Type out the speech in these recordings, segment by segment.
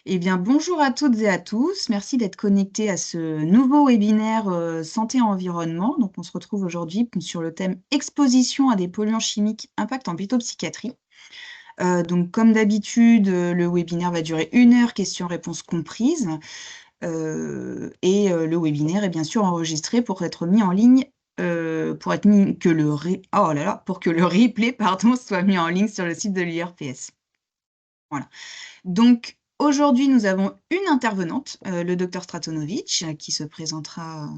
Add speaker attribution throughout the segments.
Speaker 1: Eh bien, bonjour à toutes et à tous. Merci d'être connectés à ce nouveau webinaire santé et environnement. Donc, on se retrouve aujourd'hui sur le thème exposition à des polluants chimiques, impact en pédopsychiatrie. Donc, comme d'habitude, le webinaire va durer 1 heure, questions-réponses comprises. Le webinaire est bien sûr enregistré pour être mis en ligne, pour être mis, que le oh là là, pour que le replay, pardon, soit mis en ligne sur le site de l'URPS. Voilà. Donc, aujourd'hui, nous avons une intervenante, le docteur Stratonovic, qui se présentera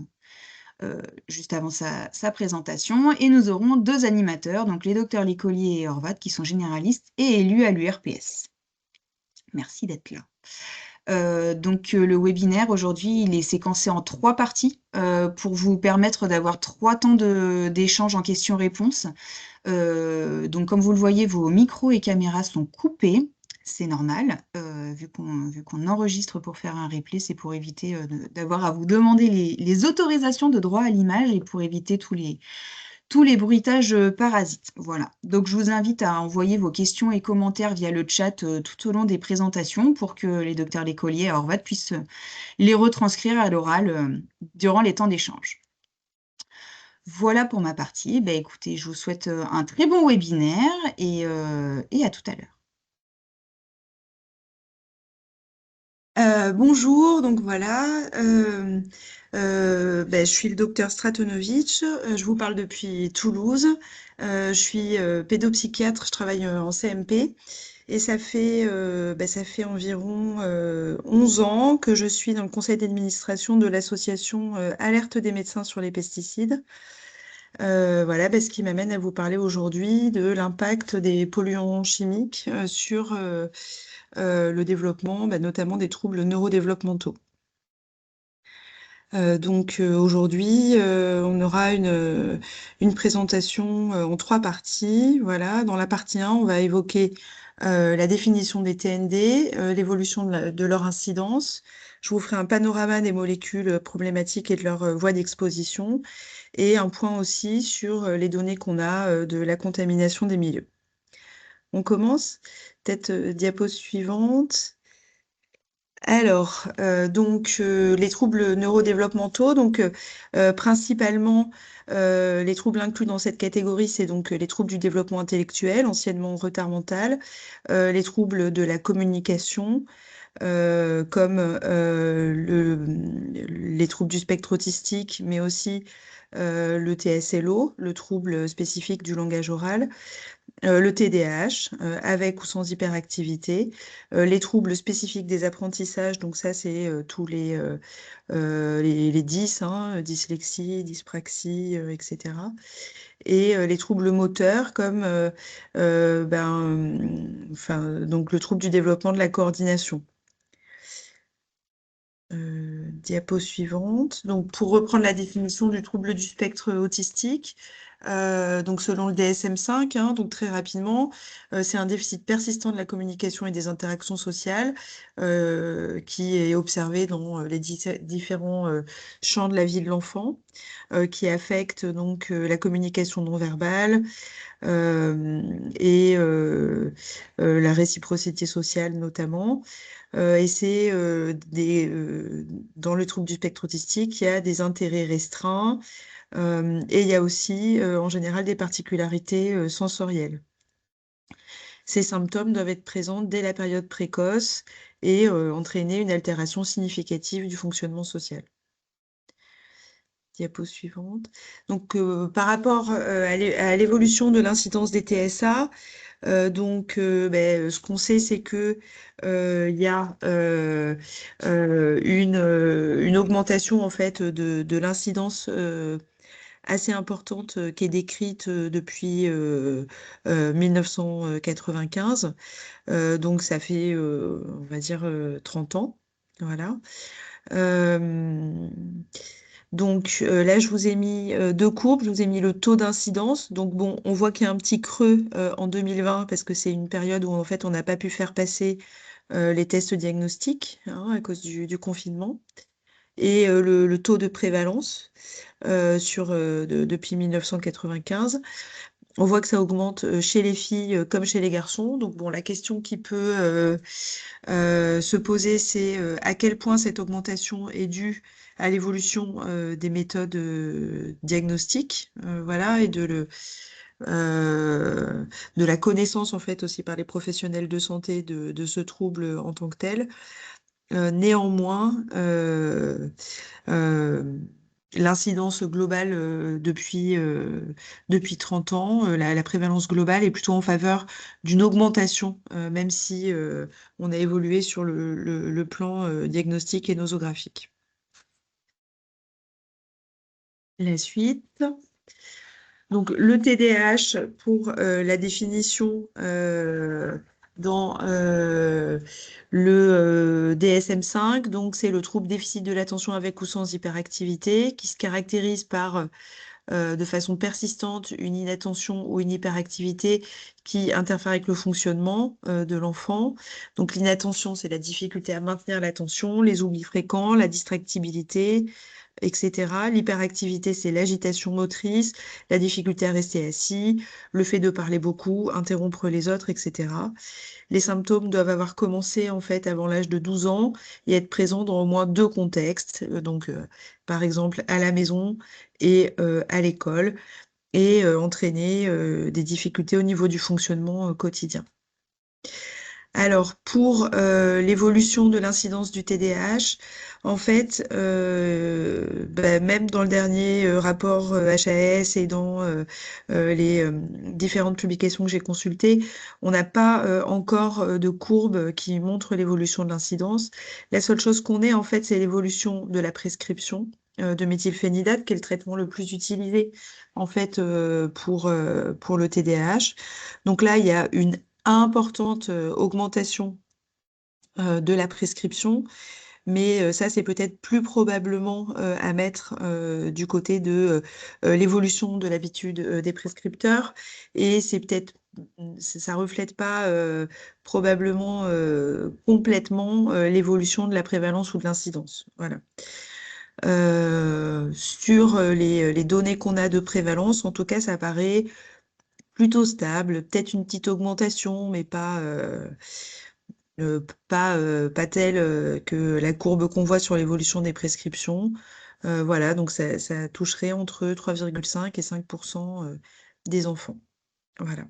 Speaker 1: juste avant sa présentation. Et nous aurons 2 animateurs, donc les docteurs Licolier et Horvat, qui sont généralistes et élus à l'URPS. Merci d'être là. Le webinaire, aujourd'hui, il est séquencé en 3 parties pour vous permettre d'avoir 3 temps d'échange en questions-réponses. Donc, comme vous le voyez, vos micros et caméras sont coupés. C'est normal, vu qu'on enregistre pour faire un replay, c'est pour éviter d'avoir à vous demander les autorisations de droit à l'image et pour éviter tous les bruitages parasites. Voilà. Donc, je vous invite à envoyer vos questions et commentaires via le chat tout au long des présentations pour que les docteurs Lécolier et Horvat puissent les retranscrire à l'oral durant les temps d'échange. Voilà pour ma partie. Ben, écoutez, je vous souhaite un très bon webinaire et à tout à l'heure.
Speaker 2: Bonjour, donc voilà, je suis le docteur Stratonovic, je vous parle depuis Toulouse. Je suis pédopsychiatre, je travaille en CMP et ça fait environ 11 ans que je suis dans le conseil d'administration de l'association Alerte des médecins sur les pesticides. Voilà, ce qui m'amène à vous parler aujourd'hui de l'impact des polluants chimiques sur le développement, notamment des troubles neurodéveloppementaux. Aujourd'hui, on aura une présentation en 3 parties. Voilà. Dans la partie 1, on va évoquer la définition des TND, l'évolution de leur incidence. Je vous ferai un panorama des molécules problématiques et de leur voie d'exposition, et un point aussi sur les données qu'on a de la contamination des milieux. On commence. Peut-être diapo suivante. Alors, les troubles neurodéveloppementaux, principalement les troubles inclus dans cette catégorie, c'est donc les troubles du développement intellectuel, anciennement retard mental, les troubles de la communication, comme les troubles du spectre autistique, mais aussi le TSLO, le trouble spécifique du langage oral, le TDAH, avec ou sans hyperactivité, les troubles spécifiques des apprentissages, donc ça c'est tous les 10, hein, dyslexie, dyspraxie, etc. Et les troubles moteurs comme donc le trouble du développement de la coordination. Diapo suivante. Donc, pour reprendre la définition du trouble du spectre autistique, donc selon le DSM-5, hein, donc très rapidement, c'est un déficit persistant de la communication et des interactions sociales qui est observé dans les différents champs de la vie de l'enfant, qui affecte donc la communication non verbale et la réciprocité sociale notamment. Et c'est dans le trouble du spectre autistique, il y a des intérêts restreints et il y a aussi en général des particularités sensorielles. Ces symptômes doivent être présents dès la période précoce et entraîner une altération significative du fonctionnement social. Diapo suivante. Donc, par rapport à l'évolution de l'incidence des TSA, ce qu'on sait, c'est que il y a une augmentation en fait de l'incidence assez importante qui est décrite depuis 1995. Donc ça fait, on va dire, 30 ans. Voilà. Euh, Là, je vous ai mis 2 courbes, je vous ai mis le taux d'incidence. Donc bon, on voit qu'il y a un petit creux en 2020 parce que c'est une période où en fait on n'a pas pu faire passer les tests diagnostiques, hein, à cause du confinement. Et le taux de prévalence depuis 1995. On voit que ça augmente chez les filles comme chez les garçons. Donc bon, la question qui peut se poser, c'est à quel point cette augmentation est due à l'évolution des méthodes diagnostiques, voilà, et de la connaissance en fait aussi par les professionnels de santé de ce trouble en tant que tel. Néanmoins, euh, l'incidence globale depuis 30 ans, la prévalence globale est plutôt en faveur d'une augmentation, même si on a évolué sur le plan diagnostique et nosographique. La suite. Donc, le TDAH, pour la définition dans le DSM-5, donc c'est le trouble déficit de l'attention avec ou sans hyperactivité, qui se caractérise par de façon persistante une inattention ou une hyperactivité qui interfère avec le fonctionnement de l'enfant. Donc, l'inattention, c'est la difficulté à maintenir l'attention, les oublis fréquents, la distractibilité, etc. L'hyperactivité, c'est l'agitation motrice, la difficulté à rester assis, le fait de parler beaucoup, interrompre les autres, etc. Les symptômes doivent avoir commencé en fait avant l'âge de 12 ans et être présents dans au moins deux contextes, par exemple à la maison et à l'école, et entraîner des difficultés au niveau du fonctionnement quotidien. Alors, pour l'évolution de l'incidence du TDAH, en fait, même dans le dernier rapport HAS et dans les différentes publications que j'ai consultées, on n'a pas encore de courbe qui montre l'évolution de l'incidence. La seule chose qu'on ait, en fait, c'est l'évolution de la prescription de méthylphénidate, qui est le traitement le plus utilisé, en fait, pour le TDAH. Donc là, il y a une importante augmentation de la prescription, mais ça, c'est peut-être plus probablement à mettre du côté de l'évolution de l'habitude des prescripteurs, et c'est peut-être ça reflète pas probablement complètement l'évolution de la prévalence ou de l'incidence. Voilà. Sur les données qu'on a de prévalence, en tout cas, ça paraît plutôt stable, peut-être une petite augmentation, mais pas telle que la courbe qu'on voit sur l'évolution des prescriptions. Voilà, donc ça toucherait entre 3,5 et 5% des enfants. Voilà.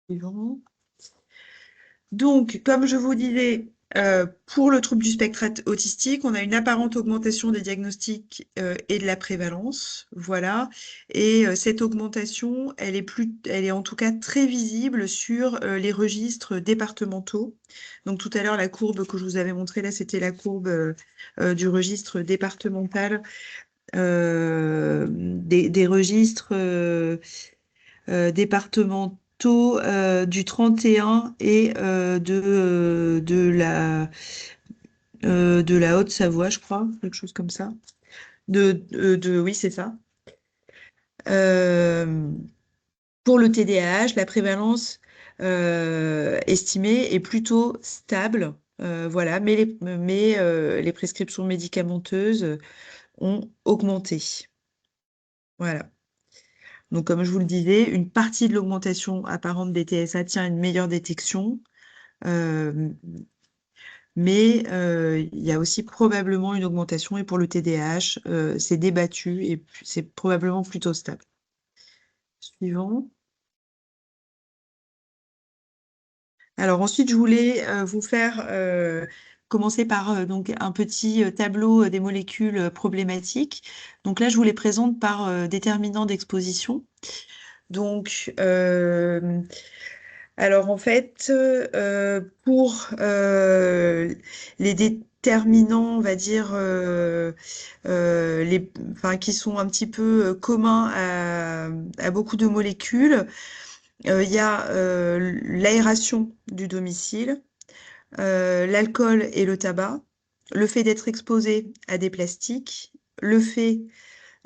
Speaker 2: Suivant. Donc, comme je vous disais, pour le trouble du spectre autistique, on a une apparente augmentation des diagnostics et de la prévalence. Voilà. Et cette augmentation, elle est en tout cas très visible sur les registres départementaux. Donc, tout à l'heure, la courbe que je vous avais montrée, là, c'était la courbe du registre départemental, des registres départementaux du 31 et de la Haute-Savoie, je crois, quelque chose comme ça. Oui, c'est ça. Euh, pour le TDAH, la prévalence estimée est plutôt stable, voilà, mais les prescriptions médicamenteuses ont augmenté. Voilà. Donc, comme je vous le disais, une partie de l'augmentation apparente des TSA tient à une meilleure détection, euh, mais il y a aussi probablement une augmentation, et pour le TDAH, c'est débattu et c'est probablement plutôt stable. Suivant. Alors ensuite, je voulais vous faire commencer par donc un petit tableau des molécules problématiques. Donc là, je vous les présente par déterminant d'exposition. Donc, alors en fait, pour les déterminants, on va dire, enfin, qui sont un petit peu communs à beaucoup de molécules, il y a l'aération du domicile, l'alcool et le tabac, le fait d'être exposé à des plastiques, le fait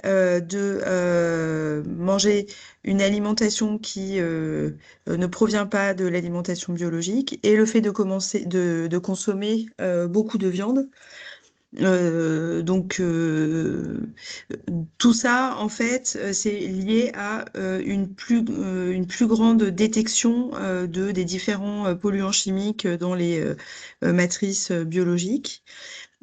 Speaker 2: de manger une alimentation qui ne provient pas de l'alimentation biologique, et le fait de consommer beaucoup de viande. Donc, tout ça, en fait, c'est lié à une plus grande détection des différents polluants chimiques dans les matrices biologiques.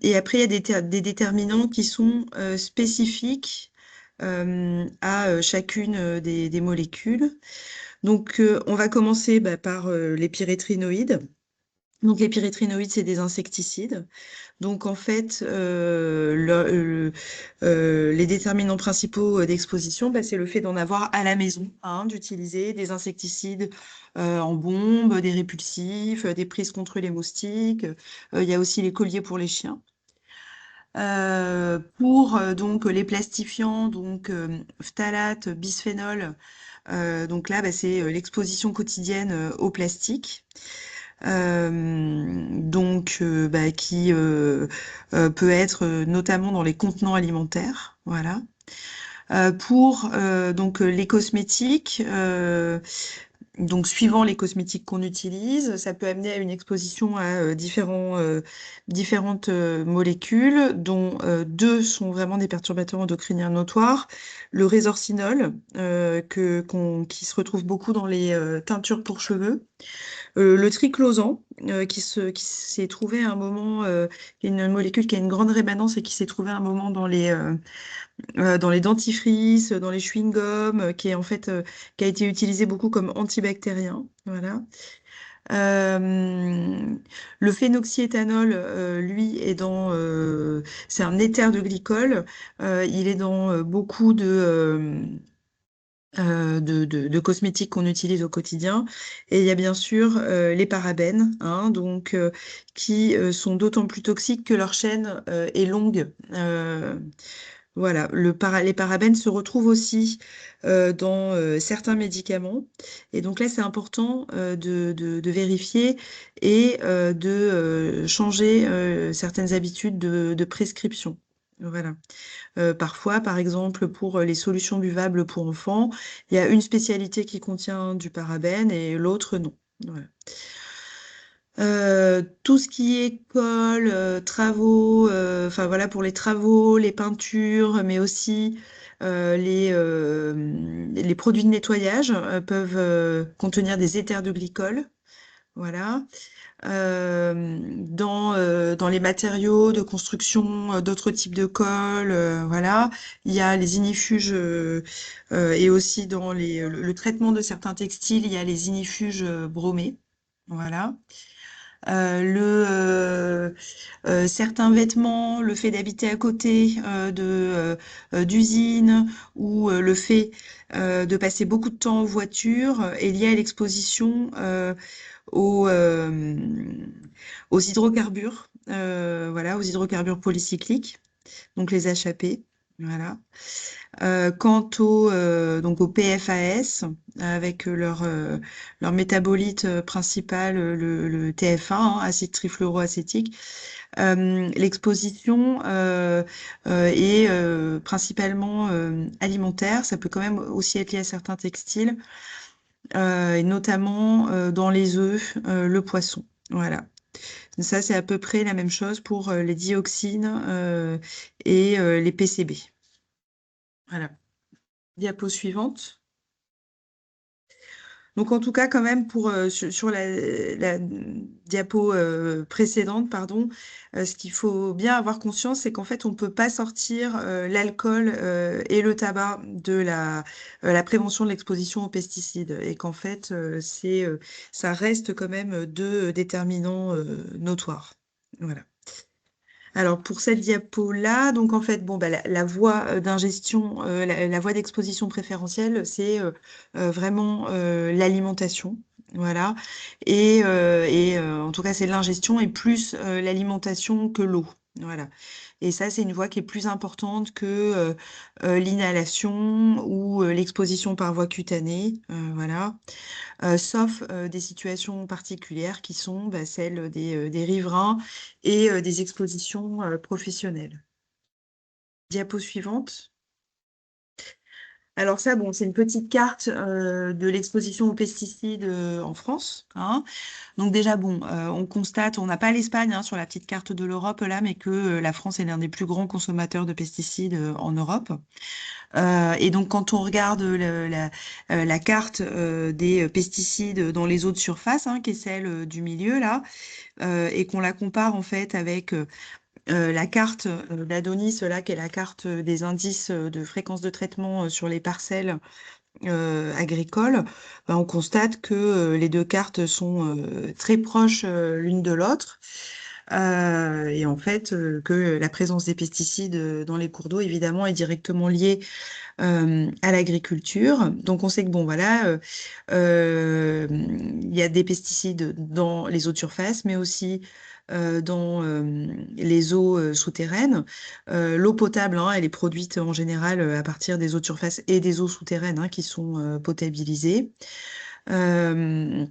Speaker 2: Et après, il y a des déterminants qui sont spécifiques à chacune des molécules. Donc, on va commencer par les pyrétrinoïdes. Donc, les pyrétrinoïdes, c'est des insecticides. Donc, en fait, les déterminants principaux d'exposition, c'est le fait d'en avoir à la maison, hein, d'utiliser des insecticides en bombe, des répulsifs, des prises contre les moustiques. Il y a aussi les colliers pour les chiens. Pour donc les plastifiants, donc phtalate, bisphénol, donc là, c'est l'exposition quotidienne au plastique. Qui peut être notamment dans les contenants alimentaires, voilà. Pour donc les cosmétiques, donc suivant les cosmétiques qu'on utilise, ça peut amener à une exposition à différentes molécules, dont deux sont vraiment des perturbateurs endocriniens notoires. Le résorcinol, qui se retrouve beaucoup dans les teintures pour cheveux. Le triclosan, qui s'est trouvé à un moment, qui est une molécule qui a une grande rémanence et qui s'est trouvé à un moment dans les dentifrices, dans les chewing-gums, qui est en fait, qui a été utilisé beaucoup comme antibactérien. Voilà. Le phénoxyéthanol, lui, c'est un éther de glycol. Il est dans beaucoup de cosmétiques qu'on utilise au quotidien. Et il y a bien sûr les parabènes, hein, donc, qui sont d'autant plus toxiques que leur chaîne est longue. Voilà, les parabènes se retrouvent aussi dans certains médicaments. Et donc là, c'est important de vérifier et de changer certaines habitudes de prescription. Voilà. Parfois, par exemple, pour les solutions buvables pour enfants, il y a une spécialité qui contient du parabène et l'autre non. Voilà. Tout ce qui est colle, travaux, enfin voilà pour les travaux, les peintures, mais aussi les produits de nettoyage peuvent contenir des éthers de glycol. Voilà. Dans les matériaux de construction, d'autres types de colle, voilà. Il y a les ignifuges et aussi dans le traitement de certains textiles, il y a les ignifuges bromés. Voilà. Certains vêtements, le fait d'habiter à côté d'usines ou le fait de passer beaucoup de temps en voiture est lié à l'exposition aux, euh, aux hydrocarbures, voilà, aux hydrocarbures polycycliques, donc les HAP. Voilà. Quant donc au PFAS, avec leur métabolite principal, le TF1, hein, acide trifluoroacétique, l'exposition est principalement alimentaire. Ça peut quand même aussi être lié à certains textiles, et notamment dans les œufs, le poisson. Voilà. Ça, c'est à peu près la même chose pour les dioxines et les PCB. Voilà. Diapo suivante. Donc en tout cas, quand même, sur la diapo précédente, pardon, ce qu'il faut bien avoir conscience, c'est qu'en fait, on ne peut pas sortir l'alcool et le tabac de la prévention de l'exposition aux pesticides. Et qu'en fait, ça reste quand même deux déterminants notoires. Voilà. Alors pour cette diapo-là, donc en fait, bon, la voie d'ingestion, la voie d'exposition préférentielle, c'est vraiment l'alimentation, voilà. En tout cas, c'est l'ingestion et plus l'alimentation que l'eau, voilà. Et ça, c'est une voie qui est plus importante que l'inhalation ou l'exposition par voie cutanée, voilà. Sauf des situations particulières qui sont celles des riverains et des expositions professionnelles. Diapo suivante. Alors ça, bon, c'est une petite carte de l'exposition aux pesticides en France, hein. Donc déjà, bon, on constate, on n'a pas l'Espagne hein, sur la petite carte de l'Europe là, mais que la France est l'un des plus grands consommateurs de pesticides en Europe. Et donc quand on regarde la carte des pesticides dans les eaux de surface, hein, qui est celle du milieu là, et qu'on la compare en fait avec la carte d'Adonis, là, qui est la carte des indices de fréquence de traitement sur les parcelles agricoles, ben, on constate que les deux cartes sont très proches l'une de l'autre. Et en fait, que la présence des pesticides dans les cours d'eau, évidemment, est directement liée à l'agriculture. Donc, on sait que, bon, voilà, il y a des pesticides dans les eaux de surface, mais aussi dans les eaux souterraines. L'eau potable, hein, elle est produite en général à partir des eaux de surface et des eaux souterraines hein, qui sont potabilisées. Euh,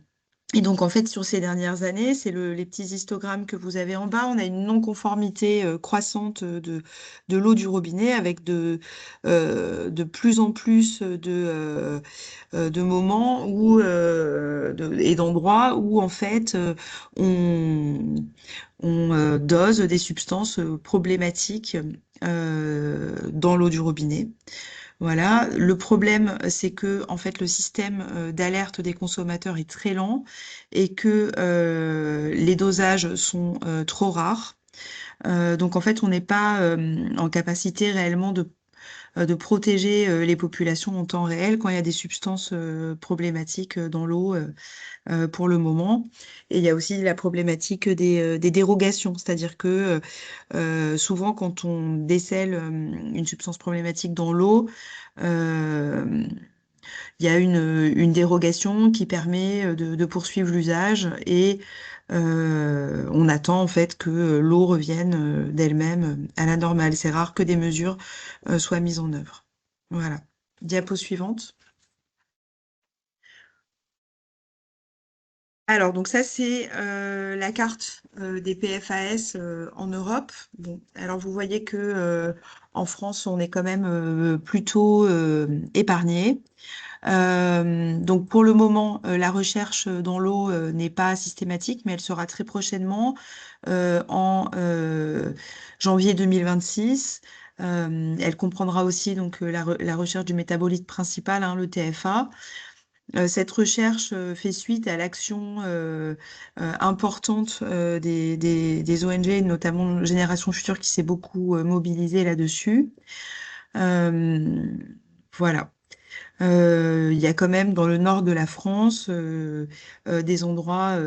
Speaker 2: et donc, en fait, sur ces dernières années, c'est les petits histogrammes que vous avez en bas. On a une non-conformité croissante de l'eau du robinet avec de plus en plus de moments où, et d'endroits où, en fait, on, on dose des substances problématiques dans l'eau du robinet. Voilà. Le problème, c'est que en fait, le système d'alerte des consommateurs est très lent et que les dosages sont trop rares. Donc en fait, on n'est pas en capacité réellement de protéger les populations en temps réel quand il y a des substances problématiques dans l'eau pour le moment. Et il y a aussi la problématique des dérogations, c'est-à-dire que souvent quand on décèle une substance problématique dans l'eau, euh, il y a une dérogation qui permet de poursuivre l'usage et on attend en fait que l'eau revienne d'elle-même à la normale. C'est rare que des mesures soient mises en œuvre. Voilà. Diapo suivante. Alors, donc ça, c'est la carte des PFAS en Europe. Bon, alors vous voyez que en France, on est quand même plutôt épargné. Donc pour le moment, la recherche dans l'eau n'est pas systématique, mais elle sera très prochainement en janvier 2026. Elle comprendra aussi donc la recherche du métabolite principal, hein, le TFA. Cette recherche fait suite à l'action importante des ONG, notamment Génération Future, qui s'est beaucoup mobilisée là-dessus. Euh, voilà. Il y a quand même dans le nord de la France des endroits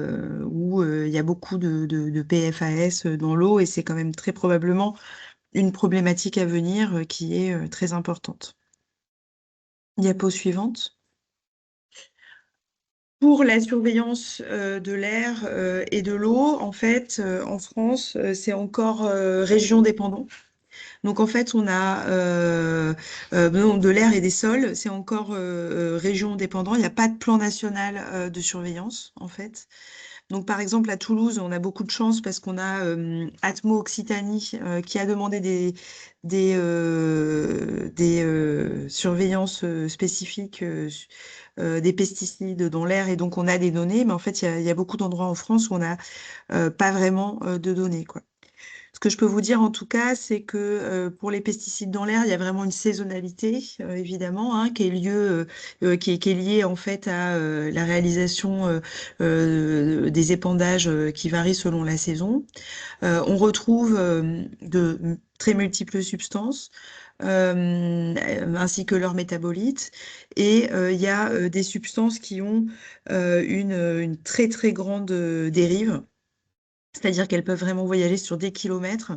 Speaker 2: où il y a beaucoup de PFAS dans l'eau et c'est quand même très probablement une problématique à venir qui est très importante. Diapo suivante. Pour la surveillance de l'air et de l'eau, en fait, en France, c'est encore région dépendant. Donc en fait, on a bon, de l'air et des sols, c'est encore région dépendant. Il n'y a pas de plan national de surveillance, en fait. Donc par exemple, à Toulouse, on a beaucoup de chance parce qu'on a Atmo Occitanie qui a demandé des surveillances spécifiques des pesticides dans l'air et donc on a des données. Mais en fait, il y a beaucoup d'endroits en France où on n'a pas vraiment de données, quoi. Ce que je peux vous dire en tout cas, c'est que pour les pesticides dans l'air, il y a vraiment une saisonnalité, évidemment, hein, qui est liée en fait à la réalisation des épandages qui varient selon la saison. On retrouve très multiples substances. Ainsi que leurs métabolites. Et il y a des substances qui ont une très très grande dérive. C'est-à-dire qu'elles peuvent vraiment voyager sur des kilomètres.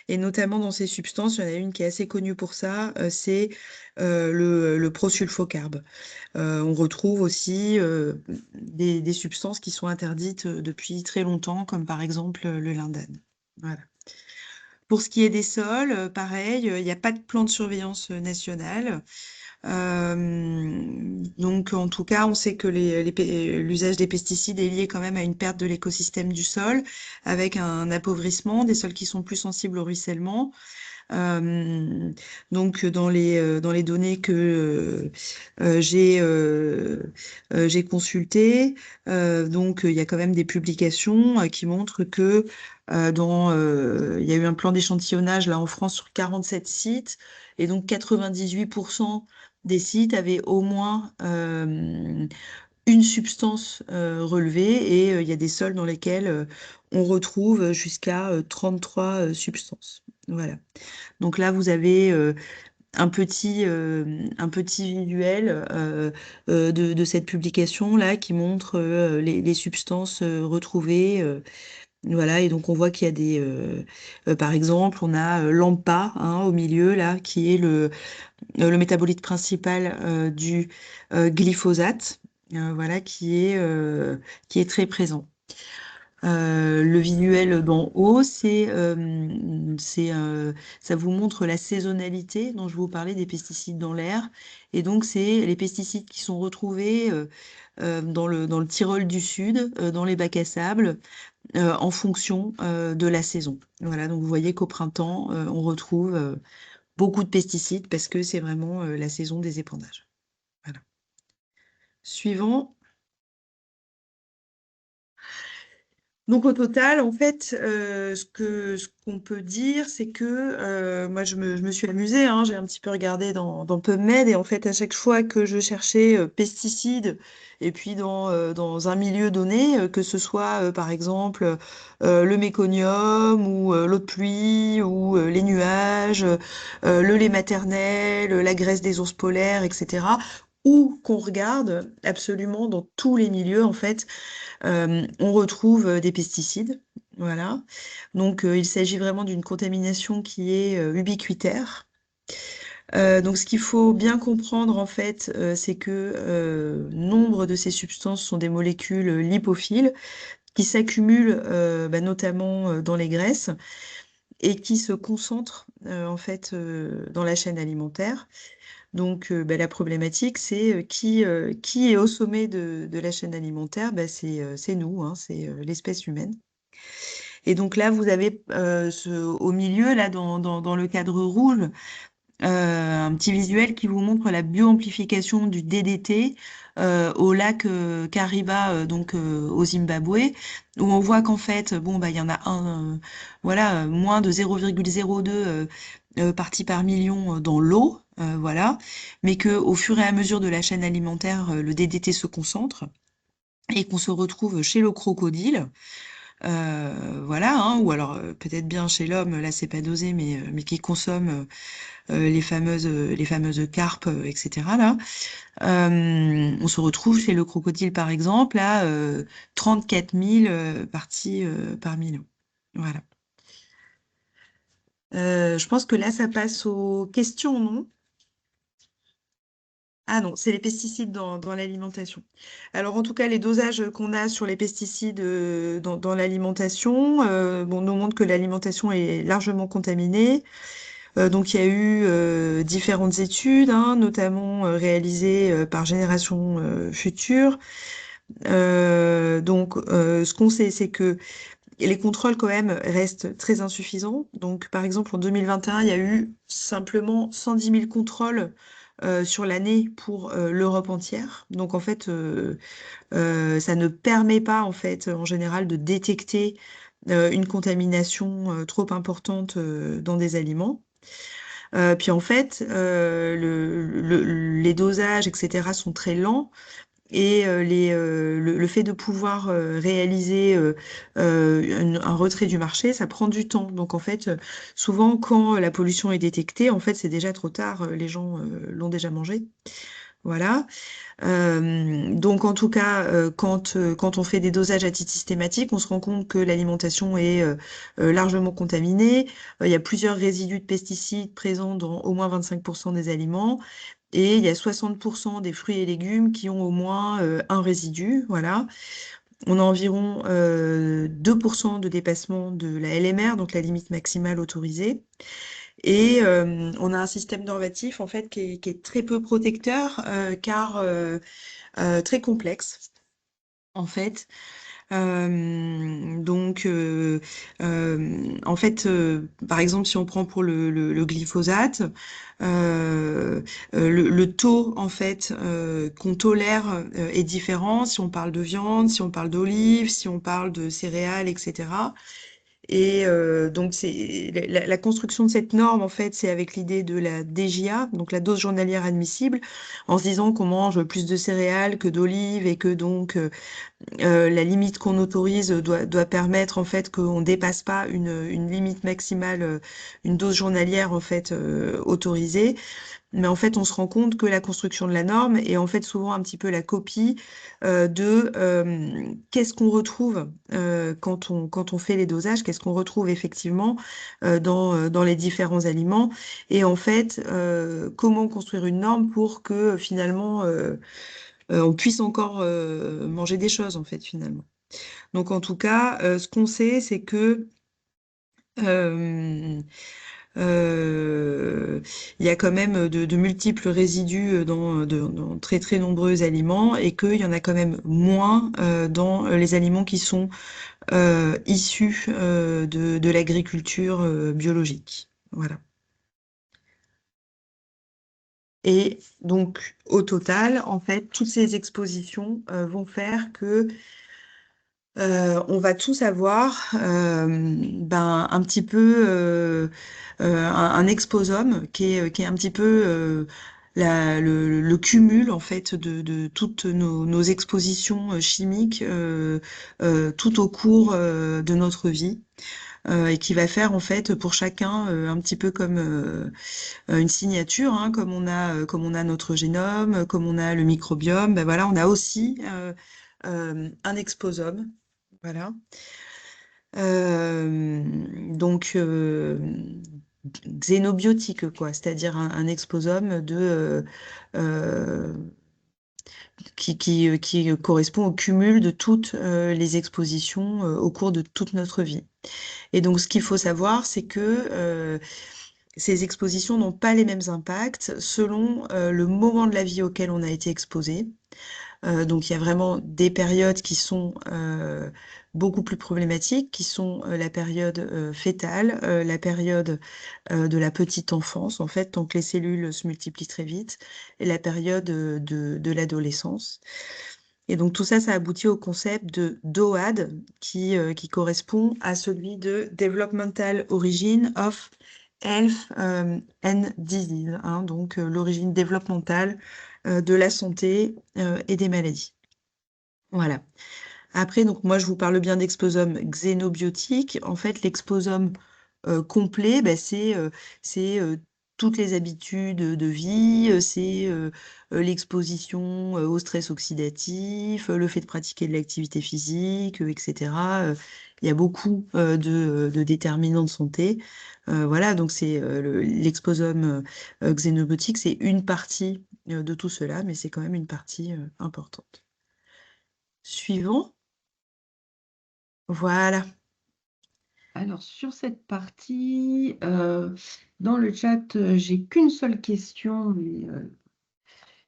Speaker 2: Et notamment dans ces substances, il y en a une qui est assez connue pour ça, c'est le prosulfocarbe. On retrouve aussi des substances qui sont interdites depuis très longtemps, comme par exemple le lindane. Voilà. Pour ce qui est des sols, pareil, il n'y a pas de plan de surveillance national. Donc, en tout cas, on sait que l'usage des pesticides est lié quand même à une perte de l'écosystème du sol, avec un appauvrissement des sols qui sont plus sensibles au ruissellement. Donc dans les données que j'ai consultées, donc il y a quand même des publications qui montrent que il y a eu un plan d'échantillonnage là en France sur 47 sites et donc 98% des sites avaient au moins une substance relevée et il y a des sols dans lesquels on retrouve jusqu'à 33 substances. Voilà. Donc là, vous avez un petit visuel de cette publication-là qui montre les substances retrouvées. Voilà, et donc on voit qu'il y a par exemple, on a l'AMPA hein, au milieu, là, qui est le métabolite principal du glyphosate, voilà, qui est très présent. Le visuel d'en haut, ça vous montre la saisonnalité dont je vous parlais des pesticides dans l'air. Et donc, c'est les pesticides qui sont retrouvés dans le Tyrol du Sud, dans les bacs à sable, en fonction de la saison. Voilà, donc vous voyez qu'au printemps, on retrouve beaucoup de pesticides parce que c'est vraiment la saison des épandages. Voilà. Suivant. Donc au total, en fait, ce qu'on peut dire, c'est que moi je me suis amusée, hein, j'ai un petit peu regardé dans PubMed et en fait à chaque fois que je cherchais pesticides et puis dans un milieu donné, que ce soit par exemple le méconium ou l'eau de pluie ou les nuages, le lait maternel, la graisse des ours polaires, etc. Ou qu'on regarde absolument dans tous les milieux en fait on retrouve des pesticides. Voilà. Donc, il s'agit vraiment d'une contamination qui est ubiquitaire. Donc, ce qu'il faut bien comprendre, en fait, c'est que nombre de ces substances sont des molécules lipophiles qui s'accumulent notamment dans les graisses et qui se concentrent en fait dans la chaîne alimentaire. Donc, la problématique, c'est qui est au sommet de la chaîne alimentaire? C'est nous, hein, c'est l'espèce humaine. Et donc là, vous avez au milieu, là, dans le cadre rouge, un petit visuel qui vous montre la bioamplification du DDT au lac Kariba, donc au Zimbabwe, où on voit qu'en fait, bon, bah, il y en a voilà, moins de 0,02 parties par million dans l'eau, voilà, mais que au fur et à mesure de la chaîne alimentaire, le DDT se concentre et qu'on se retrouve chez le crocodile. Voilà, hein, ou alors peut-être bien chez l'homme, là c'est pas dosé, mais qui consomme les fameuses carpes, etc. Là, on se retrouve chez le crocodile par exemple à 34 000 parties par million. Voilà. Je pense que là ça passe aux questions, non? Ah non, c'est les pesticides dans l'alimentation. Alors en tout cas, les dosages qu'on a sur les pesticides dans l'alimentation bon, nous montrent que l'alimentation est largement contaminée. Donc il y a eu différentes études, hein, notamment réalisées par Génération Future. Ce qu'on sait, c'est que les contrôles quand même restent très insuffisants. Donc par exemple, en 2021, il y a eu simplement 110 000 contrôles sur l'année pour l'Europe entière. Donc en fait, ça ne permet pas en fait en général de détecter une contamination trop importante dans des aliments. Puis en fait, les dosages, etc., sont très lents et le fait de pouvoir réaliser un retrait du marché, ça prend du temps. Donc en fait, souvent quand la pollution est détectée, en fait, c'est déjà trop tard. Les gens l'ont déjà mangé. Voilà. Donc en tout cas, quand on fait des dosages à titre systématique, on se rend compte que l'alimentation est largement contaminée. Il y a plusieurs résidus de pesticides présents dans au moins 25% des aliments. Et il y a 60% des fruits et légumes qui ont au moins un résidu. Voilà. On a environ 2% de dépassement de la LMR, donc la limite maximale autorisée. Et on a un système normatif en fait qui est très peu protecteur car très complexe en fait. En fait, par exemple, si on prend pour le glyphosate, le taux en fait qu'on tolère est différent si on parle de viande, si on parle d'olive, si on parle de céréales, etc. Et donc, c'est la construction de cette norme, en fait, c'est avec l'idée de la DJA, donc la dose journalière admissible, en se disant qu'on mange plus de céréales que d'olives et que donc la limite qu'on autorise doit permettre en fait qu'on dépasse pas une limite maximale, une dose journalière en fait autorisée. Mais en fait, on se rend compte que la construction de la norme est en fait souvent un petit peu la copie de qu'est-ce qu'on retrouve quand on fait les dosages, qu'est-ce qu'on retrouve effectivement dans les différents aliments. Et en fait, comment construire une norme pour que finalement on puisse encore manger des choses en fait finalement. Donc en tout cas, ce qu'on sait, c'est que euh, euh, il y a quand même de multiples résidus dans très très nombreux aliments et qu'il y en a quand même moins dans les aliments qui sont issus de l'agriculture biologique. Voilà. Et donc, au total, en fait, toutes ces expositions vont faire que on va tous avoir un petit peu un exposome qui est un petit peu le cumul en fait de toutes nos expositions chimiques tout au cours de notre vie et qui va faire en fait pour chacun un petit peu comme une signature, hein, comme on a notre génome, comme on a le microbiome, ben voilà, on a aussi un exposome. Voilà. Euh, donc xénobiotique, quoi, c'est-à-dire un exposome euh, qui correspond au cumul de toutes les expositions au cours de toute notre vie. Et donc, ce qu'il faut savoir, c'est que ces expositions n'ont pas les mêmes impacts selon le moment de la vie auquel on a été exposé. Donc il y a vraiment des périodes qui sont beaucoup plus problématiques, qui sont la période fétale, la période de la petite enfance, en fait, tant que les cellules se multiplient très vite, et la période de l'adolescence. Et donc tout ça, ça aboutit au concept de DOAD, qui correspond à celui de Developmental Origin of Health and Disease, hein, donc l'origine développementale de la santé et des maladies. Voilà. Après, donc moi, je vous parle bien d'exposome xénobiotique. En fait, l'exposome complet, bah, c'est toutes les habitudes de vie, c'est l'exposition au stress oxydatif, le fait de pratiquer de l'activité physique, etc. Il y a beaucoup de déterminants de santé. Voilà, donc c'est l'exposome xénobiotique, c'est une partie de tout cela, mais c'est quand même une partie importante. Suivant. Voilà.
Speaker 3: Alors, sur cette partie, dans le chat, j'ai qu'une seule question, mais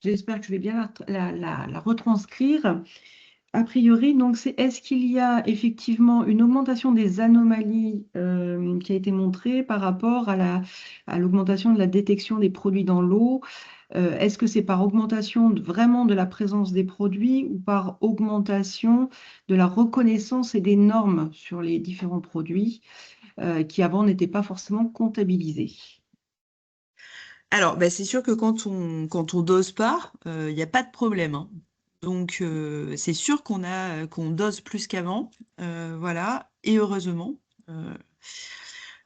Speaker 3: j'espère que je vais bien la retranscrire. A priori, donc, c'est est-ce qu'il y a effectivement une augmentation des anomalies qui a été montrée par rapport à l'augmentation de la détection des produits dans l'eau? Est-ce que c'est par augmentation vraiment de la présence des produits ou par augmentation de la reconnaissance et des normes sur les différents produits qui avant n'étaient pas forcément comptabilisés?
Speaker 2: Alors, bah, c'est sûr que quand on dose pas, il n'y a pas de problème, hein. Donc, c'est sûr qu'on dose plus qu'avant, voilà, et heureusement.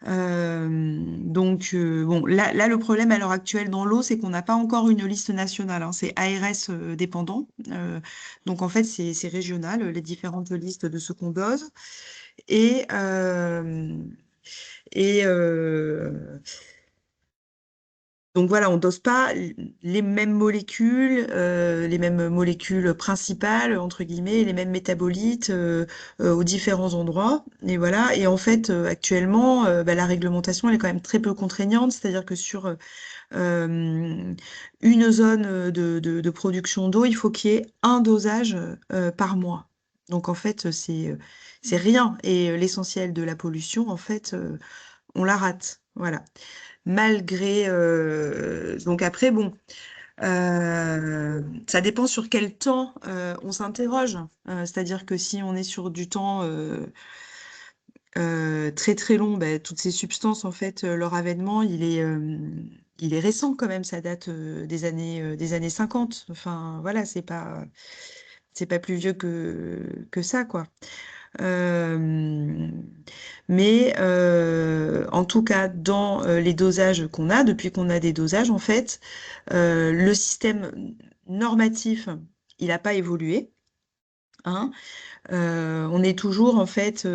Speaker 2: Euh, bon, là, le problème à l'heure actuelle dans l'eau, c'est qu'on n'a pas encore une liste nationale, hein, c'est ARS dépendant. Donc, en fait, c'est régional, les différentes listes de ce qu'on dose. Et, euh, et, Donc voilà, on dose pas les mêmes molécules principales, entre guillemets, les mêmes métabolites aux différents endroits. Et voilà. Et en fait, actuellement, bah, la réglementation, elle est quand même très peu contraignante, c'est-à-dire que sur une zone de production d'eau, il faut qu'il y ait un dosage par mois. Donc, en fait, c'est rien. Et l'essentiel de la pollution, en fait, on la rate. Voilà. Malgré. Donc, après, bon, ça dépend sur quel temps on s'interroge. C'est-à-dire que si on est sur du temps très très long, ben, toutes ces substances, en fait, leur avènement, il est récent quand même. Ça date des années 50. Enfin, voilà, c'est pas plus vieux que ça, quoi. Euh, mais en tout cas, dans les dosages qu'on a, depuis qu'on a des dosages, en fait, le système normatif, il n'a pas évolué. Hein. On est toujours en fait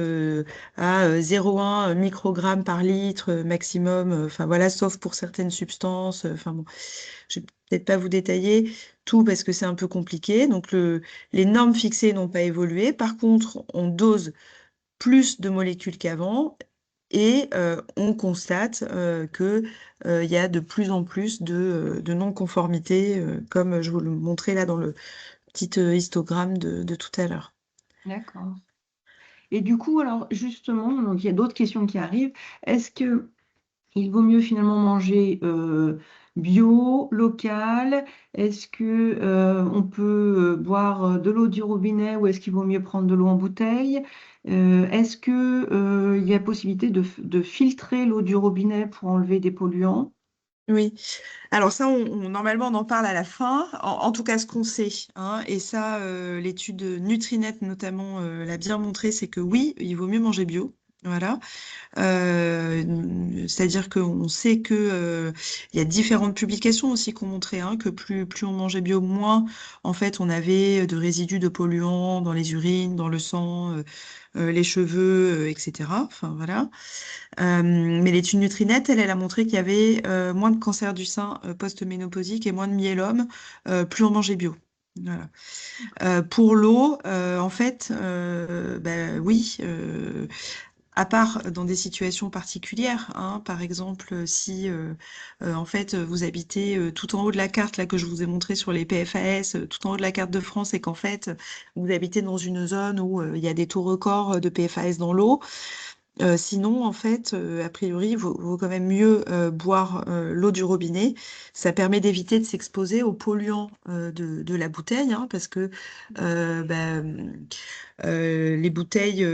Speaker 2: à 0,1 microgramme par litre maximum, enfin voilà, sauf pour certaines substances. Enfin bon, je vais peut-être pas vous détailler tout parce que c'est un peu compliqué. Donc les normes fixées n'ont pas évolué. Par contre, on dose plus de molécules qu'avant et on constate que il y a de plus en plus de non-conformités, comme je vous le montrais là dans le petit histogramme de tout à l'heure.
Speaker 3: D'accord. Et du coup, alors justement, donc il y a d'autres questions qui arrivent. Est-ce que il vaut mieux finalement manger bio, local? Est-ce que on peut boire de l'eau du robinet ou est-ce qu'il vaut mieux prendre de l'eau en bouteille? Est-ce que il y a possibilité de filtrer l'eau du robinet pour enlever des polluants?
Speaker 2: Oui, alors ça, normalement, on en parle à la fin, en tout cas ce qu'on sait, hein, et ça, l'étude Nutrinet notamment l'a bien montré, c'est que oui, il vaut mieux manger bio. Voilà. C'est-à-dire qu'on sait que il y a différentes publications aussi qui ont montré hein, que plus on mangeait bio, moins en fait on avait de résidus de polluants dans les urines, dans le sang, les cheveux, etc. Enfin voilà. Mais l'étude Nutrinet, elle a montré qu'il y avait moins de cancer du sein post-ménopausique et moins de myélome plus on mangeait bio. Voilà. Pour l'eau, en fait, bah, oui, à part dans des situations particulières, hein, par exemple, si en fait vous habitez tout en haut de la carte là que je vous ai montré sur les PFAS, tout en haut de la carte de France, et qu'en fait vous habitez dans une zone où il y a des taux records de PFAS dans l'eau. Sinon, en fait, a priori, il vaut quand même mieux boire l'eau du robinet. Ça permet d'éviter de s'exposer aux polluants de la bouteille, hein, parce que bah, les bouteilles,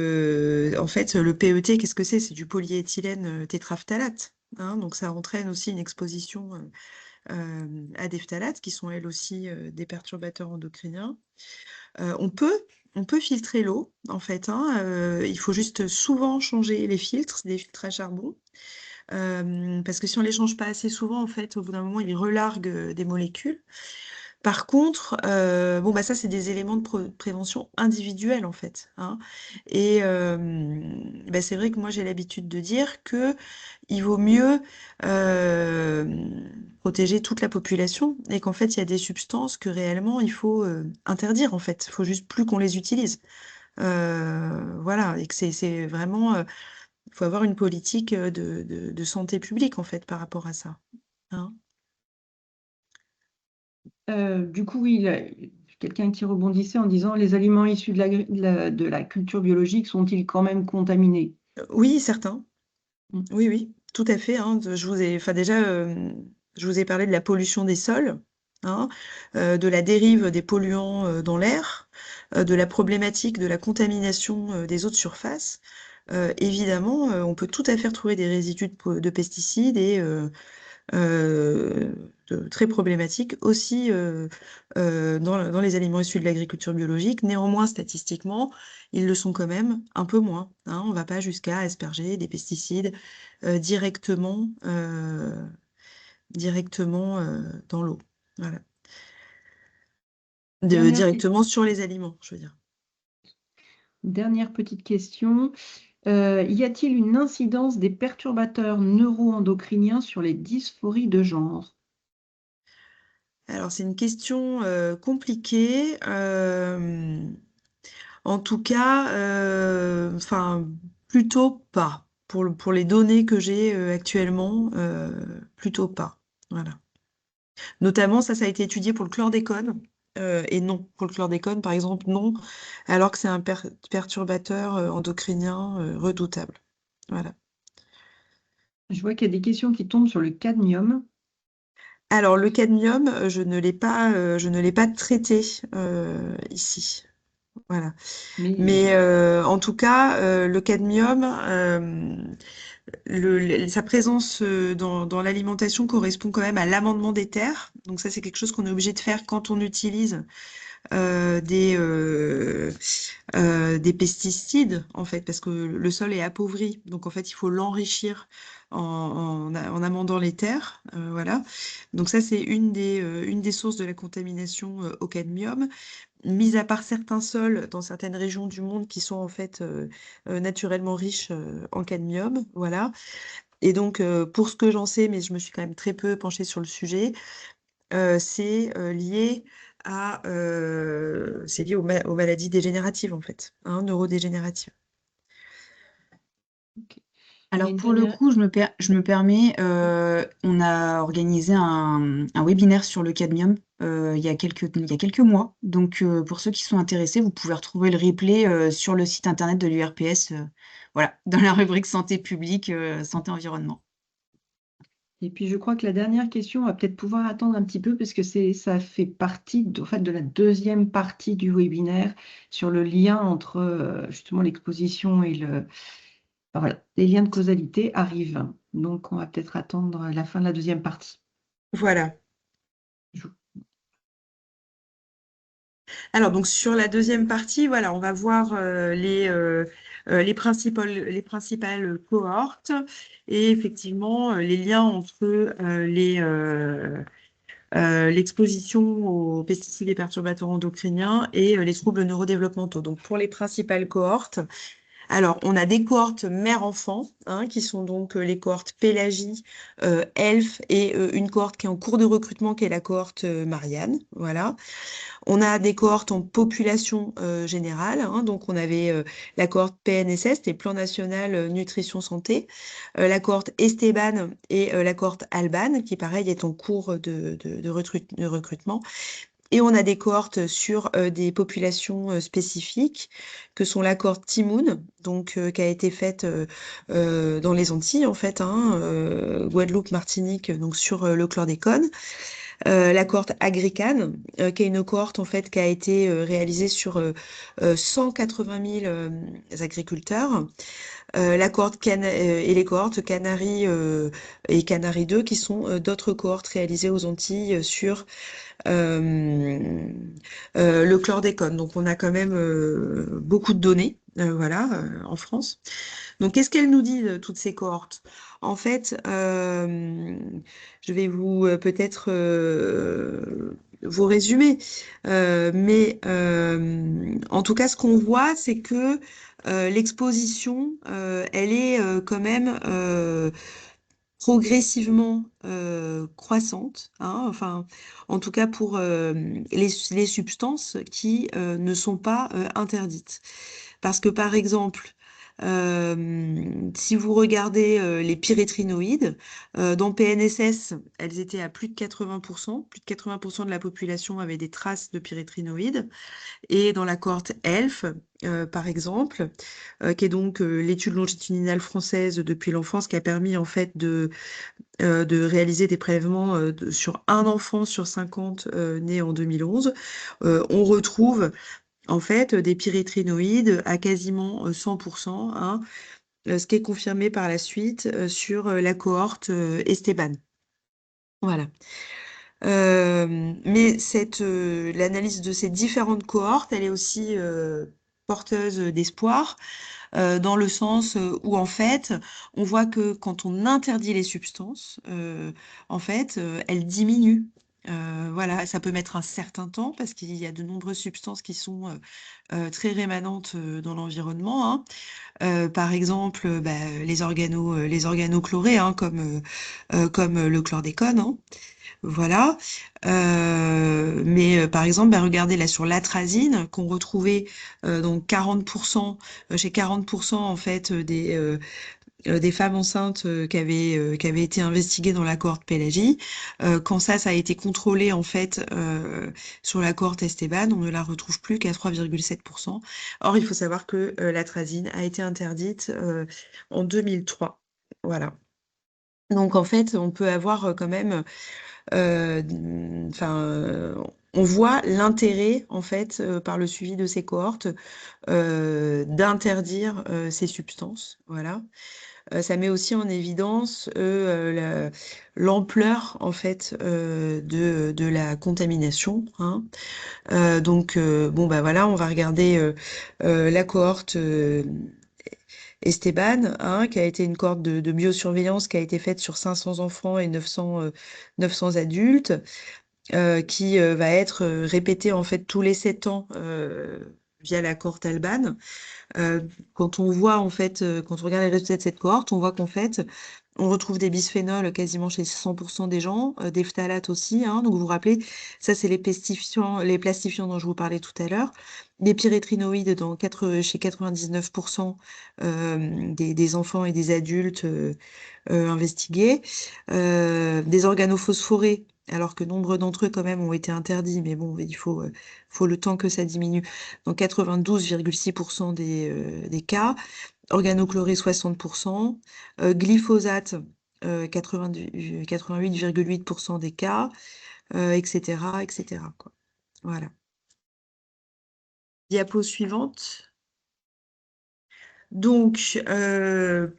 Speaker 2: en fait, le PET, qu'est-ce que c'est? C'est du polyéthylène tétraphthalate. Hein, donc ça entraîne aussi une exposition à des phtalates, qui sont elles aussi des perturbateurs endocriniens. Euh, on peut, on peut filtrer l'eau, en fait. Hein, il faut juste souvent changer les filtres, c'est des filtres à charbon. Parce que si on les change pas assez souvent, en fait, au bout d'un moment, ils relarguent des molécules. Par contre, bon, bah, ça, c'est des éléments de prévention individuelle, en fait. Hein. Et bah, c'est vrai que moi, j'ai l'habitude de dire que il vaut mieux protéger toute la population et qu'en fait, il y a des substances que réellement, il faut interdire, en fait. Il faut juste plus qu'on les utilise. Voilà, et que c'est vraiment, il faut avoir une politique de santé publique, en fait, par rapport à ça. Hein.
Speaker 3: Du coup, oui, quelqu'un qui rebondissait en disant les aliments issus de la culture biologique sont-ils quand même contaminés?
Speaker 2: Oui, certains.
Speaker 3: Mm.
Speaker 2: Oui, oui, tout à fait. Hein. Enfin déjà, je vous ai parlé de la pollution des sols, hein, de la dérive des polluants dans l'air, de la problématique de la contamination des eaux de surface. Évidemment, on peut tout à fait retrouver des résidus de pesticides et euh, très problématiques aussi dans les aliments issus de l'agriculture biologique. Néanmoins, statistiquement, ils le sont quand même un peu moins. Hein. On ne va pas jusqu'à asperger des pesticides directement, directement dans l'eau. Voilà.
Speaker 3: Dernière,
Speaker 2: Directement sur les aliments, je veux dire.
Speaker 3: dernière petite question. Y a-t-il une incidence des perturbateurs neuroendocriniens sur les dysphories de genre?
Speaker 2: Alors, c'est une question compliquée. En tout cas, enfin, plutôt pas. Pour les données que j'ai actuellement, plutôt pas. Voilà. Notamment, ça a été étudié pour le chlordécone. et non. Pour le chlordécone, par exemple, non, alors que c'est un perturbateur endocrinien redoutable. Voilà.
Speaker 3: Je vois qu'il y a des questions qui tombent sur le cadmium,
Speaker 2: Alors, le cadmium, je ne l'ai pas traité ici. Voilà.
Speaker 3: mais
Speaker 2: Mais en tout cas, le cadmium, sa présence dans l'alimentation correspond quand même à l'amendement des terres. Donc ça, c'est quelque chose qu'on est obligé de faire quand on utilise euh, des, euh, des pesticides, en fait, parce que le sol est appauvri. Donc, en fait, il faut l'enrichir en amendant les terres. Voilà. Donc, ça, c'est une des sources de la contamination au cadmium. Mis à part certains sols dans certaines régions du monde qui sont en fait naturellement riches en cadmium. Voilà. Et donc, pour ce que j'en sais, mais je me suis quand même très peu penchée sur le sujet, c'est lié c'est lié aux maladies dégénératives, en fait, hein, neurodégénératives.
Speaker 3: ok. Il y a
Speaker 1: Alors
Speaker 3: une
Speaker 1: pour le
Speaker 3: dernière.
Speaker 1: coup, je me permets, on a organisé un webinaire sur le cadmium il y a quelques mois. Donc pour ceux qui sont intéressés, vous pouvez retrouver le replay sur le site internet de l'URPS, voilà, dans la rubrique santé publique, santé environnement.
Speaker 3: Et puis je crois que la dernière question va peut-être pouvoir attendre un petit peu parce que ça fait partie en fait, de la deuxième partie du webinaire sur le lien entre justement l'exposition et enfin, voilà, les liens de causalité arrivent. Donc on va peut-être attendre la fin de la deuxième partie.
Speaker 2: Voilà.
Speaker 3: Je-
Speaker 2: Alors, donc, sur la deuxième partie, voilà, on va voir les principales cohortes et effectivement les liens entre l'exposition aux pesticides et perturbateurs endocriniens et les troubles neurodéveloppementaux. Donc, pour les principales cohortes, alors, on a des cohortes mère-enfant, hein, qui sont donc les cohortes Pélagie, Elf, et une cohorte qui est en cours de recrutement, qui est la cohorte Marianne. Voilà. On a des cohortes en population générale, hein, donc on avait la cohorte PNSS, les Plans National Nutrition Santé, la cohorte Esteban et la cohorte Alban, qui pareil est en cours de recrutement. Et on a des cohortes sur des populations spécifiques, que sont la cohorte Timoun, donc qui a été faite dans les Antilles en fait, hein, Guadeloupe, Martinique, donc sur le chlordécone. La cohorte Agrican, qui est une cohorte en fait qui a été réalisée sur 180 000 agriculteurs. La cohorte et les cohortes Canary et Canary 2, qui sont d'autres cohortes réalisées aux Antilles sur euh, le chlordécone. Donc on a quand même beaucoup de données, voilà, en France. Donc qu'est-ce qu'elles nous disent, toutes ces cohortes? En fait, je vais vous peut-être vous résumer, mais en tout cas, ce qu'on voit, c'est que l'exposition, elle est quand même progressivement croissante, hein, enfin, en tout cas pour les substances qui ne sont pas interdites. Parce que par exemple, si vous regardez les pyrétrinoïdes, dans PNSS, elles étaient à plus de 80%. Plus de 80% de la population avait des traces de pyrétrinoïdes. Et dans la cohorte ELF, par exemple, qui est donc l'étude longitudinale française depuis l'enfance, qui a permis en fait de réaliser des prélèvements sur un enfant sur 50 né en 2011, on retrouve en fait des pyrétrinoïdes à quasiment 100%, hein, ce qui est confirmé par la suite sur la cohorte Esteban. Voilà. Mais l'analyse de ces différentes cohortes, elle est aussi porteuse d'espoir, dans le sens où en fait, on voit que quand on interdit les substances, en fait, elles diminuent. Voilà, ça peut mettre un certain temps parce qu'il y a de nombreuses substances qui sont très rémanentes dans l'environnement, hein. Par exemple, bah, les organochlorés, hein, comme le chlordécone, hein. Voilà. Mais par exemple, bah, regardez là sur l'atrazine qu'on retrouvait donc 40% chez 40% en fait des femmes enceintes qui avaient été investiguées dans la cohorte Pélagie. Quand ça a été contrôlé en fait sur la cohorte Esteban, on ne la retrouve plus qu'à 3,7%. Or, il faut savoir que l'atrazine a été interdite en 2003. Voilà. Donc en fait, on peut avoir quand même, euh, enfin, on voit l'intérêt en fait par le suivi de ces cohortes d'interdire ces substances. Voilà. Ça met aussi en évidence l'ampleur en fait de la contamination, hein. Donc bon bah voilà, on va regarder la cohorte Esteban, hein, qui a été une cohorte de biosurveillance qui a été faite sur 500 enfants et 900 adultes, qui va être répétée en fait tous les 7 ans via la cohorte Alban. Quand on voit en fait, quand on regarde les résultats de cette cohorte, on voit qu'en fait, on retrouve des bisphénols quasiment chez 100% des gens, des phtalates aussi, hein. Donc vous vous rappelez, ça c'est les plastifiants dont je vous parlais tout à l'heure, les pyrétrinoïdes chez 99% des enfants et des adultes investigués, des organophosphorés, alors que nombre d'entre eux quand même ont été interdits, mais bon, faut le temps que ça diminue. Dans 92,6% des cas, organochloré 60%, glyphosate 88,8% des cas, etc., etc., quoi. Voilà. Diapo suivante. Donc,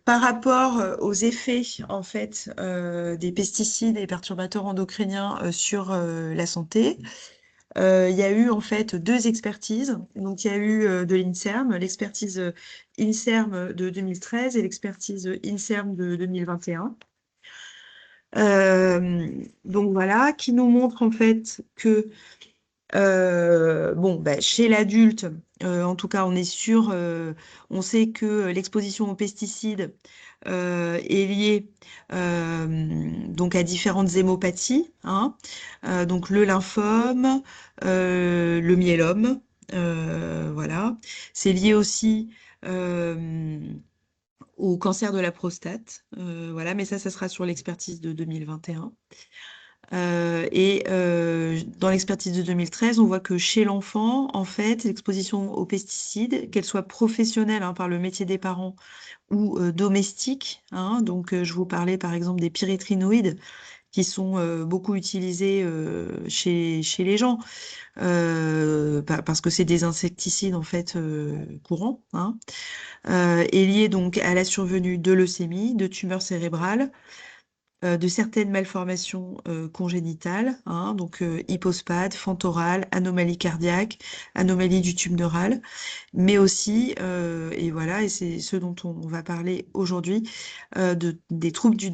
Speaker 2: par rapport aux effets en fait des pesticides et perturbateurs endocriniens sur la santé, il y a eu en fait 2 expertises. Donc, il y a eu de l'INSERM, l'expertise INSERM de 2013 et l'expertise INSERM de 2021. Donc voilà, qui nous montre en fait que bon, bah, chez l'adulte, en tout cas, on sait que l'exposition aux pesticides est liée donc à différentes hémopathies, hein. Donc le lymphome, le myélome, voilà. C'est lié aussi au cancer de la prostate, voilà. Mais ça sera sur l'expertise de 2021. Et dans l'expertise de 2013, on voit que chez l'enfant, en fait, l'exposition aux pesticides, qu'elle soit professionnelle, hein, par le métier des parents ou domestique, hein, donc je vous parlais par exemple des pyrétrinoïdes qui sont beaucoup utilisés chez les gens, parce que c'est des insecticides en fait courants, hein, est lié donc à la survenue de leucémie, de tumeurs cérébrales, de certaines malformations congénitales, hein, donc hypospade, fentorale, anomalie cardiaque, anomalie du tube neural, mais aussi, et voilà, et c'est ce dont on va parler aujourd'hui, des troubles du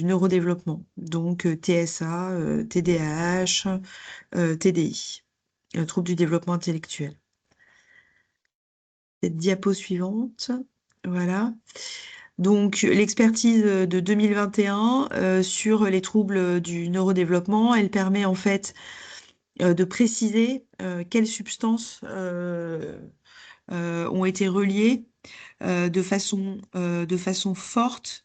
Speaker 2: neurodéveloppement, donc TSA, TDAH, TDI, troubles du développement intellectuel. Cette diapo suivante, voilà. Donc, l'expertise de 2021 sur les troubles du neurodéveloppement, elle permet en fait de préciser quelles substances ont été reliées de façon forte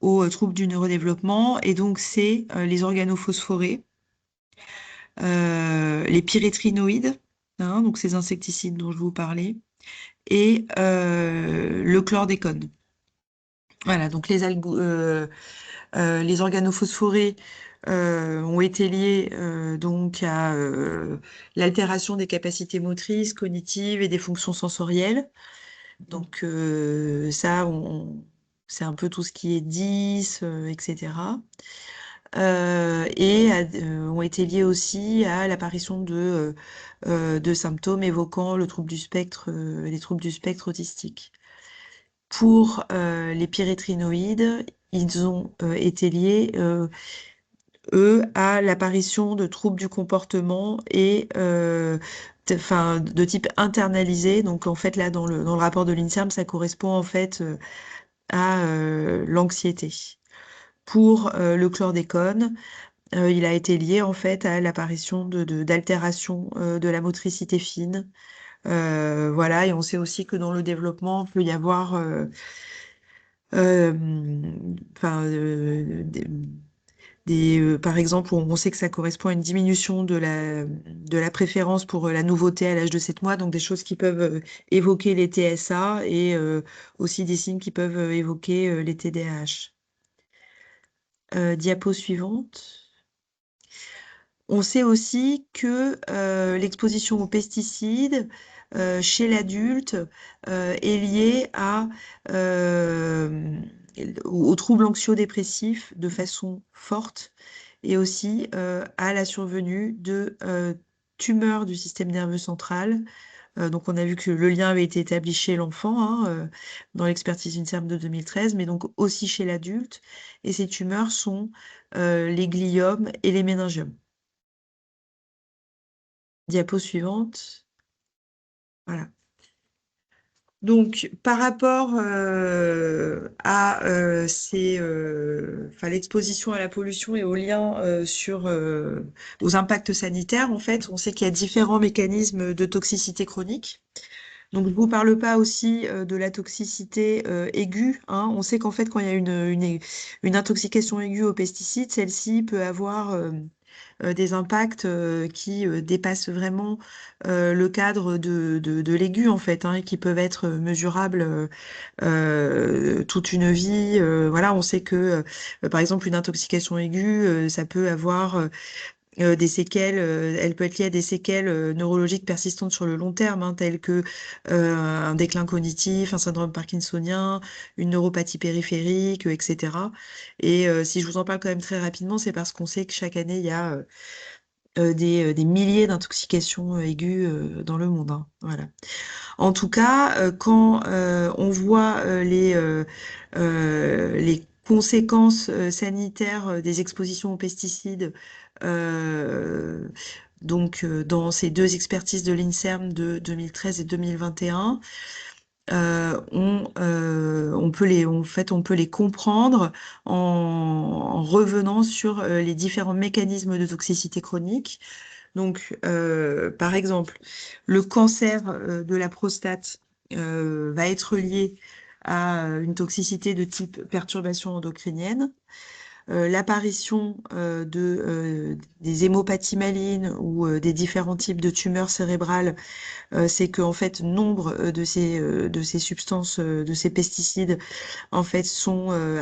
Speaker 2: aux troubles du neurodéveloppement. Et donc, c'est les organophosphorés, les pyrétrinoïdes, hein, donc ces insecticides dont je vous parlais, et le chlordécone. Voilà, donc les organophosphorés ont été liés donc à l'altération des capacités motrices, cognitives et des fonctions sensorielles. Donc ça, c'est un peu tout ce qui est 10, etc. Et ont été liés aussi à l'apparition de symptômes évoquant le trouble du spectre, les troubles du spectre autistique. Pour les pyrétrinoïdes, ils ont été liés, eux, à l'apparition de troubles du comportement et de type internalisé. Donc en fait, là, dans le rapport de l'INSERM, ça correspond en fait à l'anxiété. Pour le chlordécone, il a été lié en fait à l'apparition d'altérations de la motricité fine. Voilà, et on sait aussi que dans le développement, il peut y avoir euh, enfin, par exemple, on sait que ça correspond à une diminution de la préférence pour la nouveauté à l'âge de 7 mois, donc des choses qui peuvent évoquer les TSA et aussi des signes qui peuvent évoquer les TDAH. Diapo suivante. On sait aussi que l'exposition aux pesticides chez l'adulte est liée euh, aux troubles anxio-dépressifs de façon forte et aussi à la survenue de tumeurs du système nerveux central. Donc on a vu que le lien avait été établi chez l'enfant dans l'expertise INSERM de 2013, mais donc aussi chez l'adulte. Et ces tumeurs sont les gliomes et les méningiomes. Diapo suivante. Voilà. Donc, par rapport à l'exposition à la pollution et aux liens aux impacts sanitaires, en fait, on sait qu'il y a différents mécanismes de toxicité chronique. Donc, je ne vous parle pas aussi de la toxicité aiguë, hein. On sait qu'en fait, quand il y a une intoxication aiguë aux pesticides, celle-ci peut avoir des impacts qui dépassent vraiment le cadre de l'aigu, en fait, hein, et qui peuvent être mesurables toute une vie. Voilà, on sait que, par exemple, une intoxication aiguë, ça peut avoir des séquelles, elle peut être liée à des séquelles neurologiques persistantes sur le long terme, hein, telles que un déclin cognitif, un syndrome parkinsonien, une neuropathie périphérique, etc. Et si je vous en parle quand même très rapidement, c'est parce qu'on sait que chaque année, il y a des milliers d'intoxications aiguës dans le monde, hein. Voilà. En tout cas, quand on voit les conséquences sanitaires des expositions aux pesticides, euh, donc dans ces deux expertises de l'INSERM de 2013 et 2021, on peut les comprendre en revenant sur les différents mécanismes de toxicité chronique. Donc, par exemple, le cancer de la prostate va être lié à une toxicité de type perturbation endocrinienne. L'apparition des hémopathies malignes ou des différents types de tumeurs cérébrales, c'est que en fait, nombre de ces substances, de ces pesticides, en fait,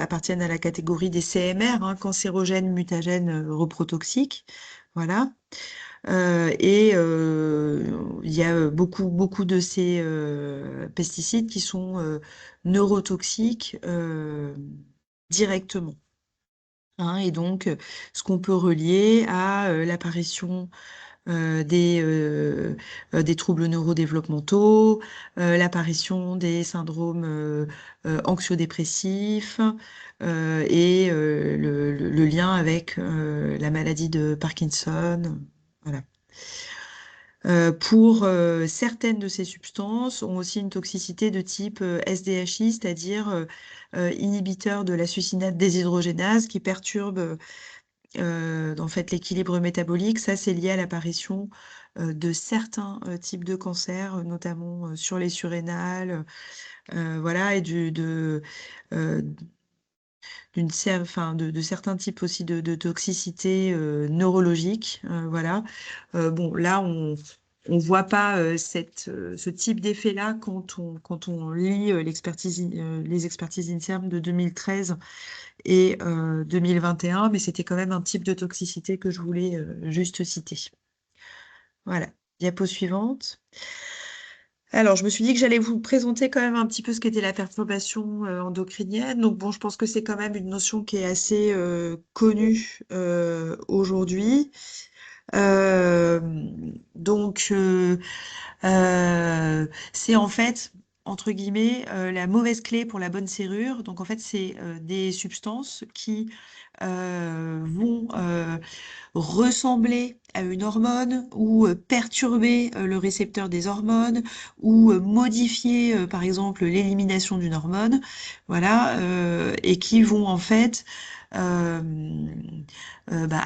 Speaker 2: appartiennent à la catégorie des CMR, hein, cancérogènes, mutagènes, reprotoxiques. Voilà. Il y a beaucoup de ces pesticides qui sont neurotoxiques directement, hein. Et donc, ce qu'on peut relier à l'apparition des troubles neurodéveloppementaux, l'apparition des syndromes anxio-dépressifs et le lien avec la maladie de Parkinson. Voilà. Pour certaines de ces substances ont aussi une toxicité de type SDHI, c'est-à-dire inhibiteur de la succinate déshydrogénase qui perturbe en fait l'équilibre métabolique. Ça, c'est lié à l'apparition de certains types de cancers, notamment sur les surrénales, voilà, et euh, de certains types aussi de toxicité neurologique, voilà. Bon, là, on voit pas ce type d'effet-là quand on lit les expertises INSERM de 2013 et 2021, mais c'était quand même un type de toxicité que je voulais juste citer. Voilà. Diapo suivante. Alors, je me suis dit que j'allais vous présenter quand même un petit peu ce qu'était la perturbation endocrinienne. Donc, bon, je pense que c'est quand même une notion qui est assez connue aujourd'hui. Euh, donc, c'est en fait, entre guillemets, la mauvaise clé pour la bonne serrure. Donc, en fait, c'est des substances qui vont ressembler à une hormone ou perturber le récepteur des hormones ou modifier, par exemple, l'élimination d'une hormone, voilà, et qui vont en fait euh,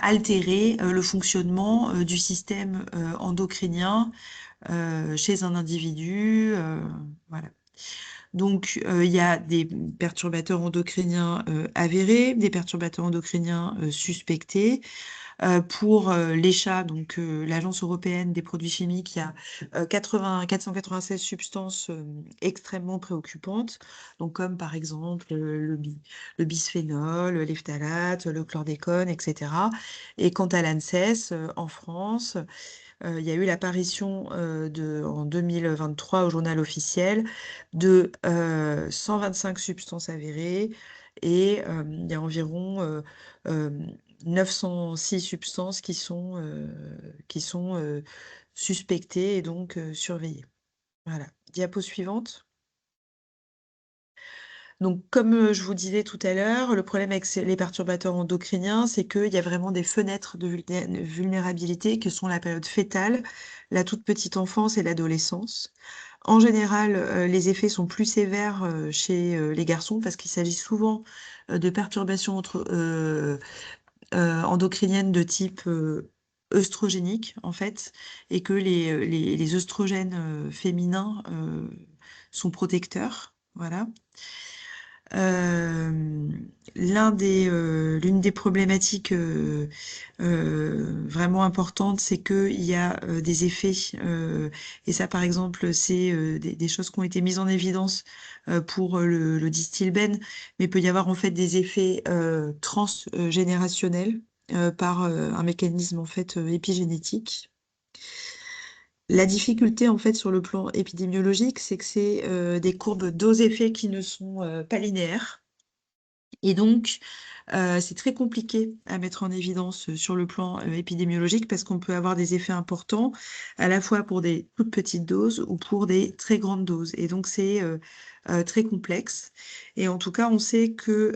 Speaker 2: altérer le fonctionnement du système endocrinien chez un individu, voilà. Donc, il y a des perturbateurs endocriniens avérés, des perturbateurs endocriniens suspectés. Pour les chats, donc l'Agence européenne des produits chimiques, il y a 496 substances extrêmement préoccupantes, donc comme par exemple le bisphénol, les phtalates, le chlordécone, etc. Et quant à l'ANSES, en France, il y a eu l'apparition en 2023 au journal officiel de 125 substances avérées et il y a environ euh, 906 substances qui sont suspectées et donc surveillées. Voilà. Diapo suivante. Donc, comme je vous disais tout à l'heure, le problème avec les perturbateurs endocriniens, c'est qu'il y a vraiment des fenêtres de vulnérabilité que sont la période fœtale, la toute petite enfance et l'adolescence. En général, les effets sont plus sévères chez les garçons parce qu'il s'agit souvent de perturbations endocriniennes de type œstrogénique, en fait, et que les œstrogènes féminins sont protecteurs. Voilà. Euh, l'une des problématiques vraiment importantes, c'est qu'il y a des effets, et ça par exemple, c'est des choses qui ont été mises en évidence pour le distilbène, mais il peut y avoir en fait des effets transgénérationnels par un mécanisme en fait épigénétique. La difficulté, en fait, sur le plan épidémiologique, c'est que c'est des courbes dose-effet qui ne sont pas linéaires. Et donc, c'est très compliqué à mettre en évidence sur le plan épidémiologique parce qu'on peut avoir des effets importants à la fois pour des toutes petites doses ou pour des très grandes doses. Et donc, c'est très complexe. Et en tout cas, on sait que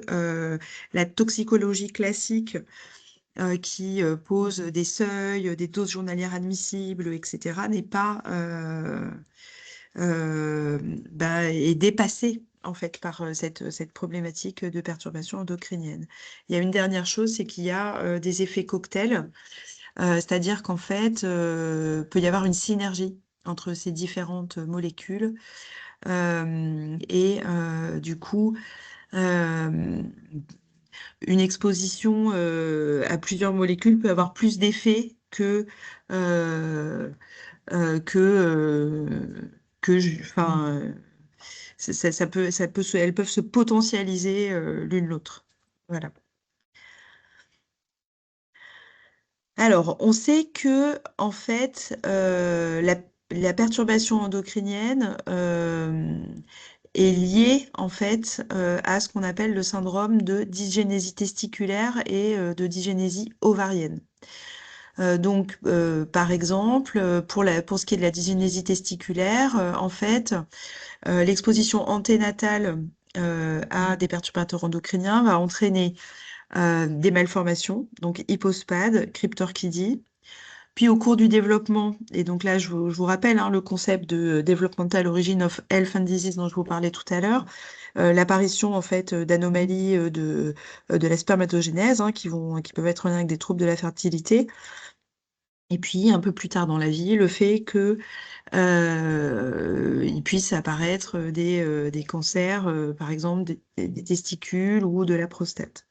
Speaker 2: la toxicologie classique qui pose des seuils, des doses journalières admissibles, etc., n'est pas est dépassée en fait par cette problématique de perturbation endocrinienne. Il y a une dernière chose, c'est qu'il y a des effets cocktails, c'est-à-dire qu'en fait, peut y avoir une synergie entre ces différentes molécules et du coup, euh, une exposition à plusieurs molécules peut avoir plus d'effets euh, que, enfin, elles peuvent se potentialiser l'une l'autre. Voilà. Alors, on sait que en fait, la perturbation endocrinienne est liée en fait à ce qu'on appelle le syndrome de dysgénésie testiculaire et de dysgénésie ovarienne. Donc, par exemple, pour ce qui est de la dysgénésie testiculaire, en fait, l'exposition anténatale à des perturbateurs endocriniens va entraîner des malformations, donc hypospad, cryptorchidie. Puis au cours du développement, et donc là je vous rappelle le concept de Developmental Origin of Health and Disease dont je vous parlais tout à l'heure, l'apparition en fait d'anomalies de la spermatogénèse qui peuvent être en lien avec des troubles de la fertilité. Et puis un peu plus tard dans la vie, le fait que il puisse apparaître des cancers, par exemple des testicules ou de la prostate.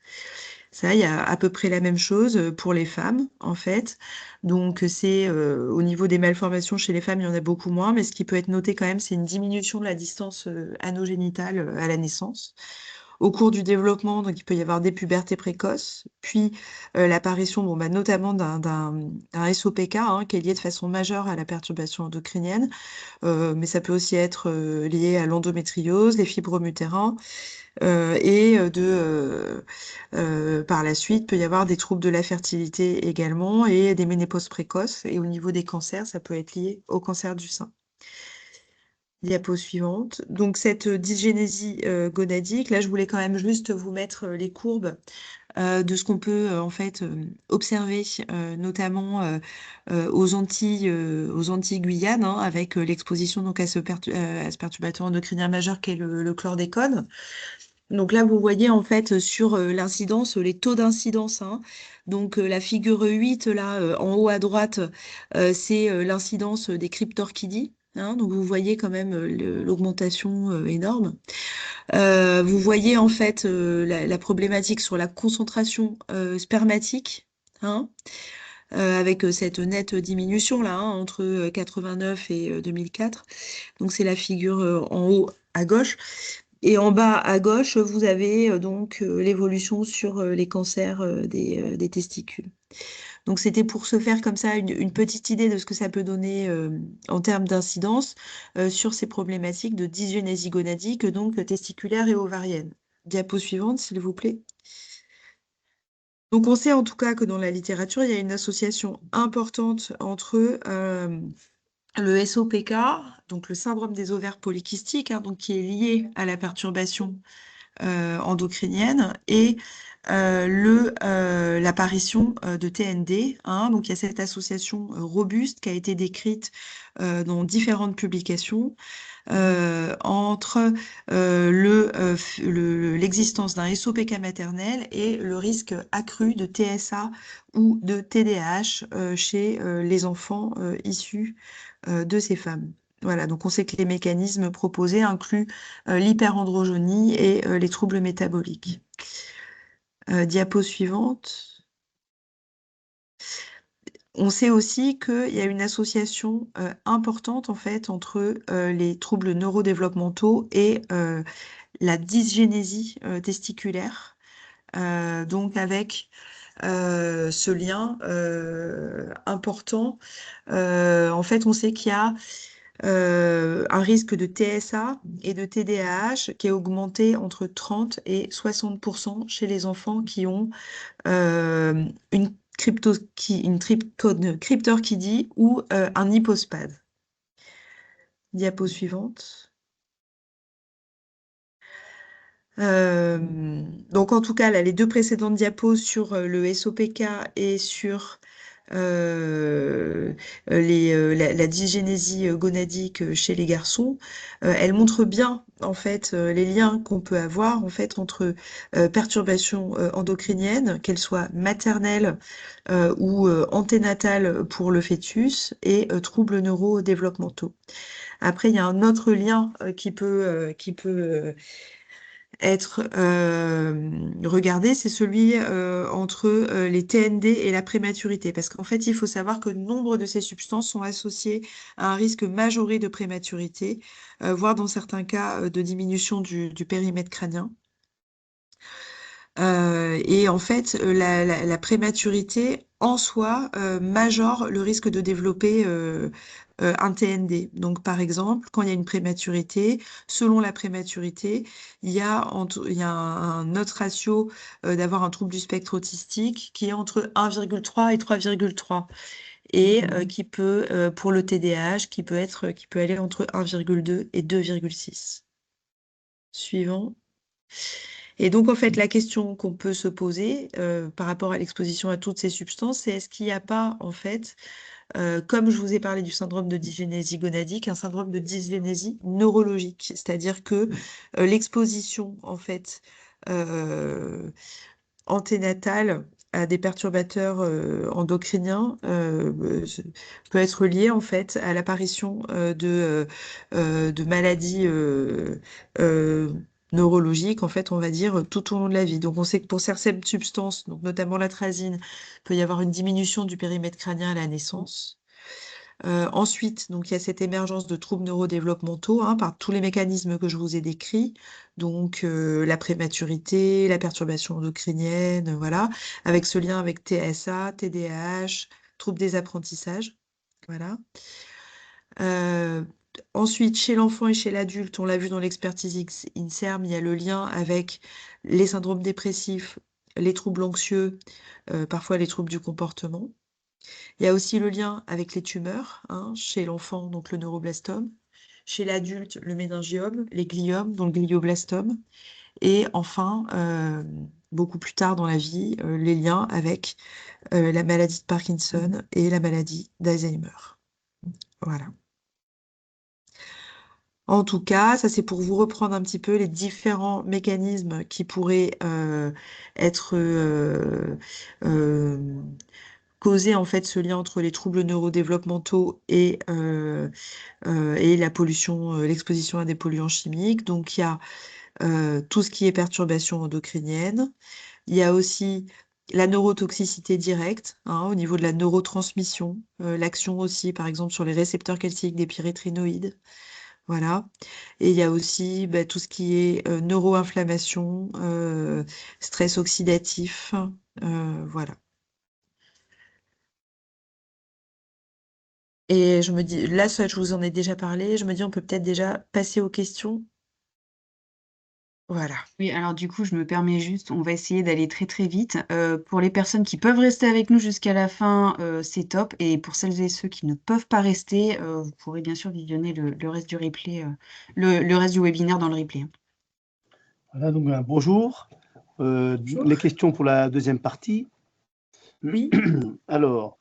Speaker 2: Ça, il y a à peu près la même chose pour les femmes, en fait. Donc, c'est au niveau des malformations chez les femmes, il y en a beaucoup moins, mais ce qui peut être noté quand même, c'est une diminution de la distance anogénitale à la naissance. Au cours du développement, donc il peut y avoir des pubertés précoces, puis l'apparition notamment d'un SOPK qui est lié de façon majeure à la perturbation endocrinienne, mais ça peut aussi être lié à l'endométriose, les fibromes utérins, et par la suite, peut y avoir des troubles de la fertilité également et des ménopauses précoces. Et au niveau des cancers, ça peut être lié au cancer du sein. Diapo suivante. Donc cette dysgénésie gonadique, là je voulais quand même juste vous mettre les courbes de ce qu'on peut en fait observer, notamment aux Antilles Guyane, avec l'exposition donc à ce perturbateur endocrinien majeur qu'est le chlordécone. Donc là, vous voyez en fait sur l'incidence, les taux d'incidence. Donc la figure 8, là, en haut à droite, c'est l'incidence des cryptorchidies. hein, donc vous voyez quand même l'augmentation énorme. Vous voyez en fait la problématique sur la concentration spermatique, hein, avec cette nette diminution là, hein, entre 89 et 2004. Donc c'est la figure en haut à gauche. Et en bas à gauche, vous avez donc l'évolution sur les cancers des testicules. Donc c'était pour se faire comme ça une petite idée de ce que ça peut donner en termes d'incidence sur ces problématiques de dysgénésie gonadique, donc testiculaire et ovarienne. Diapo suivante, s'il vous plaît. Donc on sait en tout cas que dans la littérature, il y a une association importante entre le SOPK, donc le syndrome des ovaires polykystiques, hein, donc qui est lié à la perturbation endocrinienne et l'apparition de TND, hein. Donc il y a cette association robuste qui a été décrite dans différentes publications entre l'existence d'un SOPK maternel et le risque accru de TSA ou de TDAH chez les enfants issus de ces femmes. Voilà, donc on sait que les mécanismes proposés incluent l'hyperandrogynie et les troubles métaboliques. Diapo suivante. On sait aussi qu'il y a une association importante en fait entre les troubles neurodéveloppementaux et la dysgénésie testiculaire. Donc avec ce lien important, en fait, on sait qu'il y a un risque de TSA et de TDAH qui est augmenté entre 30 et 60% chez les enfants qui ont une cryptorchidie ou un hypospade. Diapo suivante. Donc en tout cas, là, les deux précédentes diapos sur le SOPK et sur la dysgénésie gonadique chez les garçons, elles montrent bien en fait les liens qu'on peut avoir en fait entre perturbations endocriniennes, qu'elles soient maternelles ou anténatales pour le fœtus, et troubles neurodéveloppementaux. Après, il y a un autre lien qui peut être regardé, c'est celui entre les TND et la prématurité. Parce qu'en fait, il faut savoir que nombre de ces substances sont associées à un risque majoré de prématurité, voire dans certains cas de diminution du périmètre crânien. Et en fait, la prématurité en soi majore le risque de développer un TND. Donc, par exemple, quand il y a une prématurité, selon la prématurité, il y a un autre ratio d'avoir un trouble du spectre autistique qui est entre 1,3 et 3,3 et qui peut, pour le TDAH, qui peut aller entre 1,2 et 2,6. Suivant. Et donc, en fait, la question qu'on peut se poser par rapport à l'exposition à toutes ces substances, c'est est-ce qu'il n'y a pas, en fait, comme je vous ai parlé du syndrome de dysgénésie gonadique, un syndrome de dysgénésie neurologique, c'est-à-dire que l'exposition, en fait, anténatale à des perturbateurs endocriniens peut être liée, en fait, à l'apparition de maladies neurologiques, en fait, on va dire, tout au long de la vie. Donc, on sait que pour certaines substances, donc notamment l'atrazine, il peut y avoir une diminution du périmètre crânien à la naissance. Ensuite, donc, il y a cette émergence de troubles neurodéveloppementaux hein, par tous les mécanismes que je vous ai décrits, donc la prématurité, la perturbation endocrinienne, voilà, avec ce lien avec TSA, TDAH, troubles des apprentissages, voilà. Euh, Ensuite, chez l'enfant et chez l'adulte, on l'a vu dans l'expertise INSERM, il y a le lien avec les syndromes dépressifs, les troubles anxieux, parfois les troubles du comportement. Il y a aussi le lien avec les tumeurs, hein, chez l'enfant, donc le neuroblastome, chez l'adulte, le méningiome, les gliomes, donc le glioblastome, et enfin, beaucoup plus tard dans la vie, les liens avec la maladie de Parkinson et la maladie d'Alzheimer. Voilà. En tout cas, ça c'est pour vous reprendre un petit peu les différents mécanismes qui pourraient être causer en fait ce lien entre les troubles neurodéveloppementaux et la pollution, l'exposition à des polluants chimiques. Donc il y a tout ce qui est perturbation endocrinienne. Il y a aussi la neurotoxicité directe, hein, au niveau de la neurotransmission, l'action aussi, par exemple, sur les récepteurs calciques des pyréthrinoïdes. Voilà. Et il y a aussi tout ce qui est neuroinflammation, stress oxydatif, voilà. Et je me dis, là, ça, je vous en ai déjà parlé, je me dis, on peut peut-être déjà passer aux questions. Voilà.
Speaker 1: Oui, alors du coup, je me permets juste, on va essayer d'aller très très vite. Pour les personnes qui peuvent rester avec nous jusqu'à la fin, c'est top. Et pour celles et ceux qui ne peuvent pas rester, vous pourrez bien sûr visionner le reste du replay, le reste du webinaire dans le replay, hein.
Speaker 4: Voilà, donc bonjour.
Speaker 2: Bonjour.
Speaker 4: Les questions pour la deuxième partie.
Speaker 2: Oui.
Speaker 4: Alors,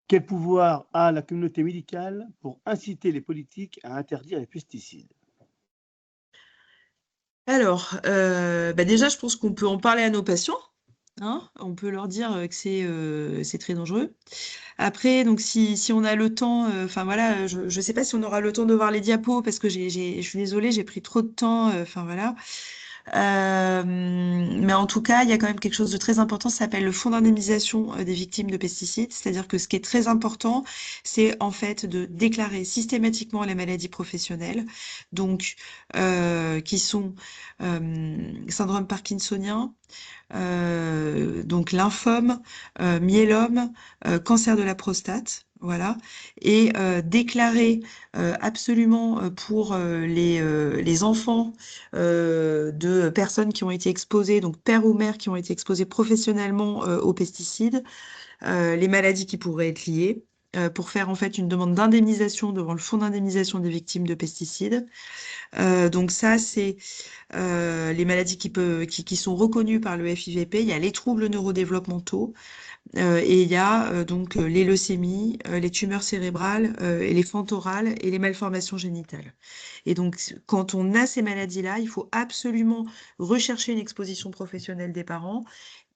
Speaker 4: quel pouvoir a la communauté médicale pour inciter les politiques à interdire les pesticides?
Speaker 2: Alors, déjà, je pense qu'on peut en parler à nos patients, hein. On peut leur dire que c'est très dangereux. Après, donc si on a le temps, enfin voilà, je ne sais pas si on aura le temps de voir les diapos parce que je suis désolée, j'ai pris trop de temps, enfin voilà. Mais en tout cas, il y a quand même quelque chose de très important, ça s'appelle le fonds d'indemnisation des victimes de pesticides. C'est-à-dire que ce qui est très important, c'est en fait de déclarer systématiquement les maladies professionnelles, donc qui sont syndrome parkinsonien, donc lymphome, myélome, cancer de la prostate. Voilà, et déclarer absolument pour les enfants de personnes qui ont été exposées, donc père ou mère qui ont été exposés professionnellement aux pesticides, les maladies qui pourraient être liées, pour faire en fait une demande d'indemnisation devant le fonds d'indemnisation des victimes de pesticides. Donc ça, c'est les maladies qui sont reconnues par le FIVP. Il y a les troubles neurodéveloppementaux et il y a les leucémies, les tumeurs cérébrales et les fentes orales et les malformations génitales. Et donc, quand on a ces maladies-là, il faut absolument rechercher une exposition professionnelle des parents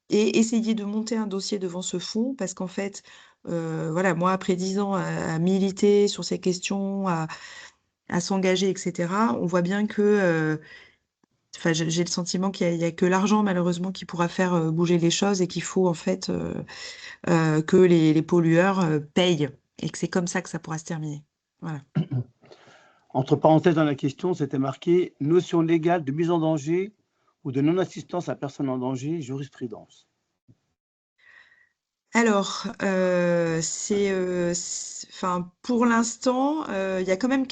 Speaker 2: et essayer de monter un dossier devant ce fonds parce qu'en fait, voilà, moi, après 10 ans à militer sur ces questions, à s'engager, etc., on voit bien que enfin, j'ai le sentiment qu'il y a que l'argent, malheureusement, qui pourra faire bouger les choses et qu'il faut en fait que les pollueurs payent et que c'est comme ça que ça pourra se terminer. Voilà.
Speaker 4: Entre parenthèses dans la question, c'était marqué notion légale de mise en danger ou de non-assistance à personne en danger, jurisprudence.
Speaker 2: Alors, enfin, pour l'instant, il y a quand même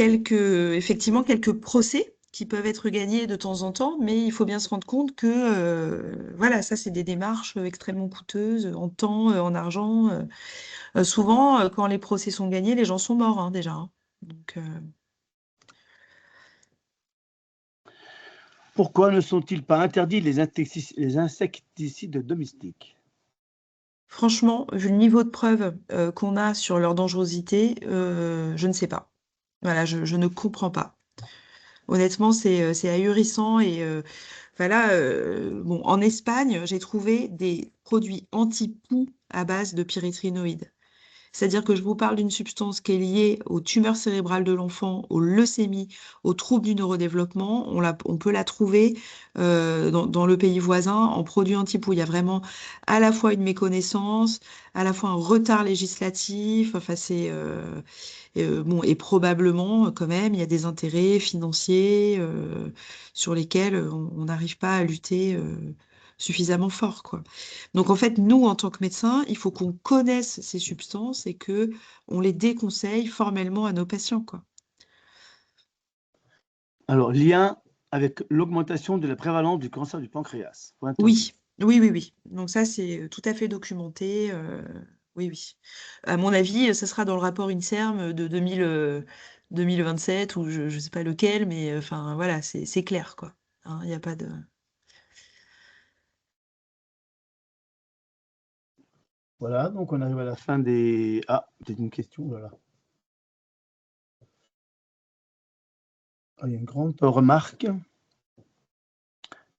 Speaker 2: effectivement, quelques procès qui peuvent être gagnés de temps en temps, mais il faut bien se rendre compte que, voilà, ça, c'est des démarches extrêmement coûteuses en temps, en argent. Souvent, quand les procès sont gagnés, les gens sont morts, hein, déjà, hein. Donc,
Speaker 4: Pourquoi ne sont-ils pas interdits les insecticides domestiques?
Speaker 2: franchement, vu le niveau de preuve qu'on a sur leur dangerosité, je ne sais pas. Voilà, je ne comprends pas. Honnêtement, c'est ahurissant et voilà. Bon, en Espagne, j'ai trouvé des produits anti-poux à base de pyréthrinoïdes. C'est-à-dire que je vous parle d'une substance qui est liée aux tumeurs cérébrales de l'enfant, aux leucémies, aux troubles du neurodéveloppement. On peut la trouver dans le pays voisin en produits anti-poux. Il y a vraiment à la fois une méconnaissance, à la fois un retard législatif. Enfin, bon, et probablement quand même, il y a des intérêts financiers sur lesquels on n'arrive pas à lutter suffisamment fort, quoi. Donc en fait, nous, en tant que médecins, il faut qu'on connaisse ces substances et que on les déconseille formellement à nos patients, quoi.
Speaker 4: Alors, lien avec l'augmentation de la prévalence du cancer du pancréas. Point
Speaker 2: Oui,
Speaker 4: interrogé.
Speaker 2: oui, oui, oui. Donc ça, c'est tout à fait documenté. Oui, oui. À mon avis, ce sera dans le rapport INSERM de 2027 ou je ne sais pas lequel, mais enfin voilà, c'est clair, quoi. Hein, il n'y a pas de.
Speaker 4: Voilà, donc on arrive à la fin des... Ah, peut-être une question, voilà. Ah, il y a une grande remarque.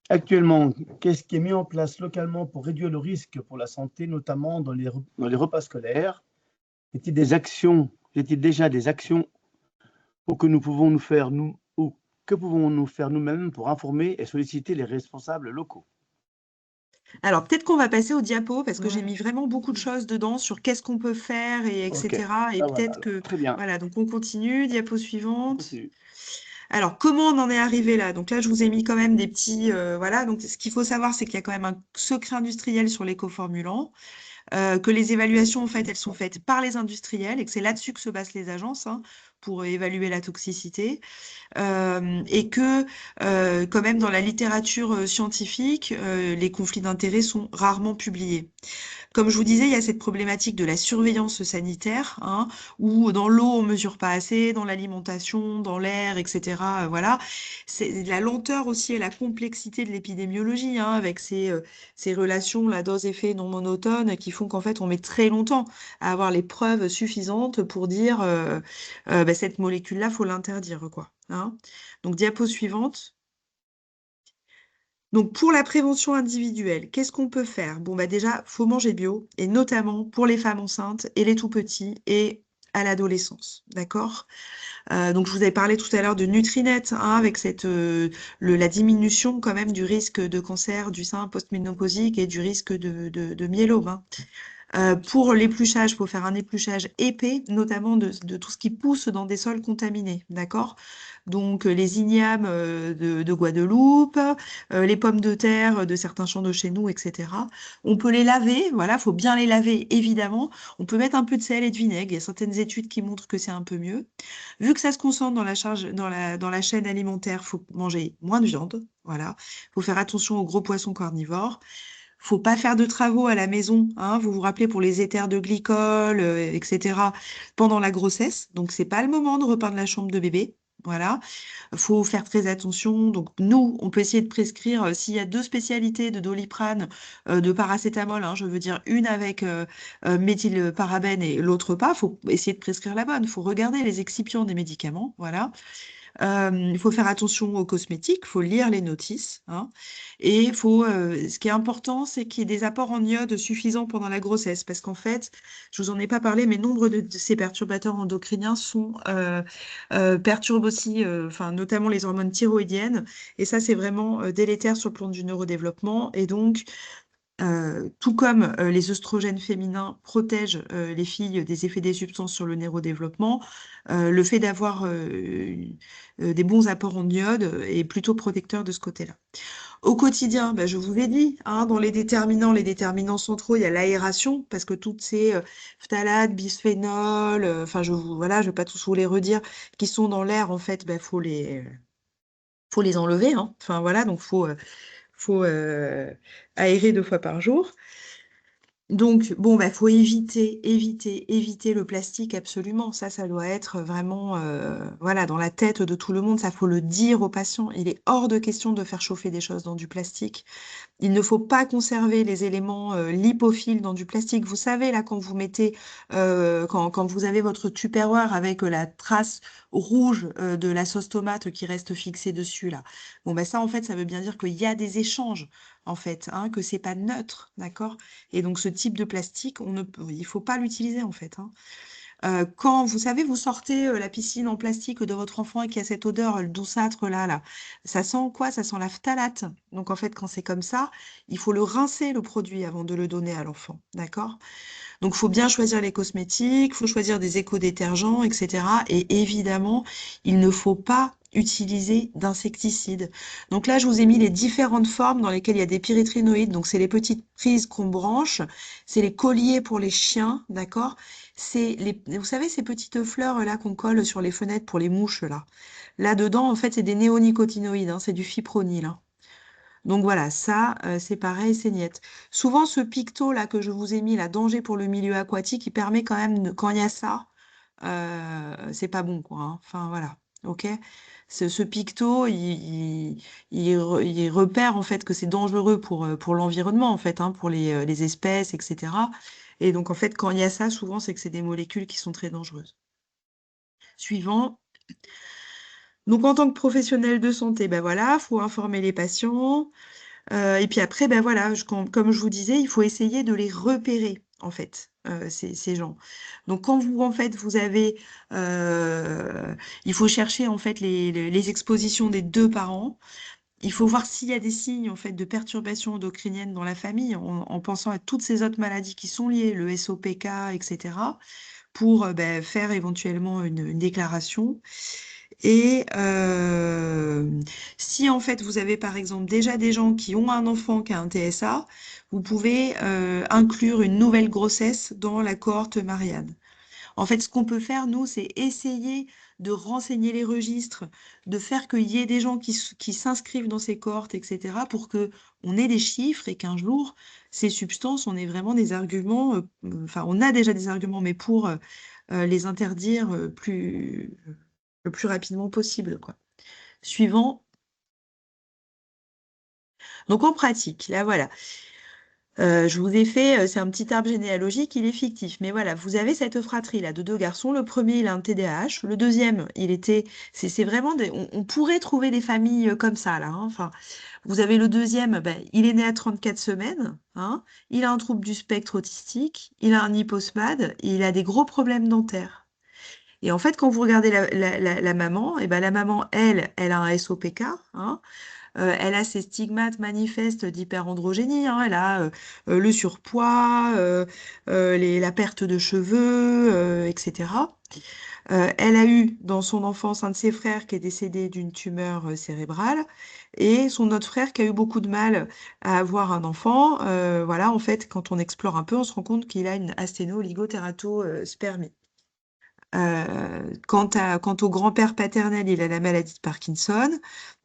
Speaker 4: Actuellement, qu'est-ce qui est mis en place localement pour réduire le risque pour la santé, notamment dans les repas scolaires? Y a-t-il déjà des actions ou que nous pouvons nous faire, ou que pouvons-nous faire nous-mêmes pour informer et solliciter les responsables locaux?
Speaker 2: Alors, peut-être qu'on va passer au diapo parce que j'ai mis
Speaker 3: Ouais.
Speaker 2: vraiment beaucoup de choses dedans sur qu'est-ce qu'on peut faire et
Speaker 4: Ok,
Speaker 2: etc. Et
Speaker 4: ben voilà,
Speaker 2: peut-être
Speaker 4: alors,
Speaker 2: que,
Speaker 4: très bien,
Speaker 2: voilà, donc on continue, diapo
Speaker 4: on
Speaker 2: suivante.
Speaker 4: continue.
Speaker 2: Alors, comment on en est arrivé là? Donc là, je vous ai mis quand même des petits, voilà. Donc, ce qu'il faut savoir, c'est qu'il y a quand même un secret industriel sur l'écoformulant, que les évaluations, en fait, elles sont faites par les industriels et que c'est là-dessus que se basent les agences, hein, pour évaluer la toxicité. Et que quand même dans la littérature scientifique, les conflits d'intérêts sont rarement publiés. Comme je vous disais, il y a cette problématique de la surveillance sanitaire, hein, où dans l'eau, on mesure pas assez, dans l'alimentation, dans l'air, etc. Voilà. C'est la lenteur aussi et la complexité de l'épidémiologie, hein, avec ces relations, la dose-effet non monotone, qui font qu'en fait, on met très longtemps à avoir les preuves suffisantes pour dire bah, cette molécule-là, faut l'interdire, quoi. Hein. Donc, diapo suivante. Donc, pour la prévention individuelle, qu'est-ce qu'on peut faire? Bon, bah déjà, faut manger bio, et notamment pour les femmes enceintes et les tout petits et à l'adolescence, d'accord? Donc, je vous avais parlé tout à l'heure de Nutrinet, hein, avec la diminution quand même du risque de cancer du sein post-ménopausique et du risque de myélome. Hein. Pour l'épluchage, il faut faire un épluchage épais, notamment de tout ce qui pousse dans des sols contaminés, d'accord? Donc les ignames de Guadeloupe, les pommes de terre de certains champs de chez nous, etc. On peut les laver, voilà, faut bien les laver, évidemment. On peut mettre un peu de sel et de vinaigre. Il y a certaines études qui montrent que c'est un peu mieux. Vu que ça se concentre dans la charge, dans la chaîne alimentaire, faut manger moins de viande, voilà. Faut faire attention aux gros poissons carnivores. Faut pas faire de travaux à la maison, hein. Vous vous rappelez pour les éthers de glycol, etc. pendant la grossesse. Donc c'est pas le moment de repeindre la chambre de bébé. Voilà. Faut faire très attention. Donc nous, on peut essayer de prescrire s'il y a deux spécialités de Doliprane, de paracétamol. Hein, je veux dire une avec méthylparabène et l'autre pas. Faut essayer de prescrire la bonne. Faut regarder les excipients des médicaments. Voilà. Il faut faire attention aux cosmétiques, il faut lire les notices, hein, et ce qui est important, c'est qu'il y ait des apports en iode suffisants pendant la grossesse, parce qu'en fait, je vous en ai pas parlé, mais nombre de ces perturbateurs endocriniens perturbent aussi, enfin, notamment les hormones thyroïdiennes, et ça, c'est vraiment délétère sur le plan du neurodéveloppement, et donc tout comme les œstrogènes féminins protègent les filles des effets des substances sur le neurodéveloppement, le fait d'avoir des bons apports en iode est plutôt protecteur de ce côté-là. Au quotidien, bah, je vous ai dit, hein, dans les déterminants centraux, il y a l'aération, parce que toutes ces phtalates, bisphénols, enfin, voilà, je vais pas tous vous les redire, qui sont dans l'air, en fait, bah, faut les enlever, hein. Enfin, voilà, donc faut aérer 2 fois par jour. Donc, bon, bah, faut éviter le plastique absolument. Ça doit être vraiment, voilà, dans la tête de tout le monde. Ça, faut le dire aux patients. Il est hors de question de faire chauffer des choses dans du plastique. Il ne faut pas conserver les éléments lipophiles dans du plastique. Vous savez, là, quand vous mettez, quand vous avez votre Tupperware avec la trace rouge de la sauce tomate qui reste fixée dessus, là. Bon, bah, ça, en fait, ça veut bien dire qu'il y a des échanges, en fait, hein, que c'est pas neutre, d'accord? Et donc, ce type de plastique, il faut pas l'utiliser, en fait, hein. Quand vous savez, vous sortez la piscine en plastique de votre enfant et qu'il y a cette odeur douceâtre là, ça sent quoi? Ça sent la phtalate. Donc en fait, quand c'est comme ça, il faut le rincer le produit avant de le donner à l'enfant, d'accord? Donc il faut bien choisir les cosmétiques, il faut choisir des éco-détergents, etc. Et évidemment, il ne faut pas utiliser d'insecticides. Donc là, je vous ai mis les différentes formes dans lesquelles il y a des pyréthrinoïdes. Donc c'est les petites prises qu'on branche, c'est les colliers pour les chiens, d'accord? Vous savez, ces petites fleurs là qu'on colle sur les fenêtres pour les mouches là. Là-dedans, en fait, c'est des néonicotinoïdes, hein, c'est du fipronil. Hein. Donc voilà, ça, c'est pareil, c'est niet. Souvent, ce picto là que je vous ai mis, là, danger pour le milieu aquatique, il permet quand même, quand il y a ça, c'est pas bon, quoi. Hein. Enfin, voilà, ok? Ce picto, il repère en fait que c'est dangereux pour l'environnement, en fait, hein, pour les espèces, etc. Et donc, en fait, quand il y a ça, souvent, c'est que c'est des molécules qui sont très dangereuses. Suivant. Donc, en tant que professionnel de santé, ben voilà, faut informer les patients. Et puis après, ben voilà, comme je vous disais, il faut essayer de les repérer, en fait, ces gens. Donc quand vous, en fait, il faut chercher, en fait, les expositions des deux parents. Il faut voir s'il y a des signes, en fait, de perturbations endocriniennes dans la famille, en pensant à toutes ces autres maladies qui sont liées, le SOPK, etc., pour ben, faire éventuellement une déclaration. Et si en fait vous avez par exemple déjà des gens qui ont un enfant qui a un TSA, vous pouvez inclure une nouvelle grossesse dans la cohorte Marianne. En fait, ce qu'on peut faire, nous, c'est essayer de renseigner les registres, de faire qu'il y ait des gens qui s'inscrivent dans ces cohortes, etc., pour que on ait des chiffres et qu'un jour, ces substances, on ait vraiment des arguments, enfin, on a déjà des arguments, mais pour les interdire le plus rapidement possible, quoi. Suivant. Donc, en pratique, là, voilà. Je vous ai fait, c'est un petit arbre généalogique, il est fictif. Mais voilà, vous avez cette fratrie là de deux garçons. Le premier, il a un TDAH. Le deuxième, c'est vraiment on pourrait trouver des familles comme ça là, hein. Enfin, vous avez le deuxième, ben, il est né à 34 semaines, hein. Il a un trouble du spectre autistique, il a un hyposmade, et il a des gros problèmes dentaires. Et en fait, quand vous regardez la maman, et ben la maman, elle a un SOPK, hein. Elle a ses stigmates manifestes d'hyperandrogénie, hein. Elle a le surpoids, la perte de cheveux, etc. Elle a eu dans son enfance un de ses frères qui est décédé d'une tumeur cérébrale et son autre frère qui a eu beaucoup de mal à avoir un enfant. Voilà, en fait, quand on explore un peu, on se rend compte qu'il a une asténo-oligotératospermie. Quant au grand-père paternel, il a la maladie de Parkinson.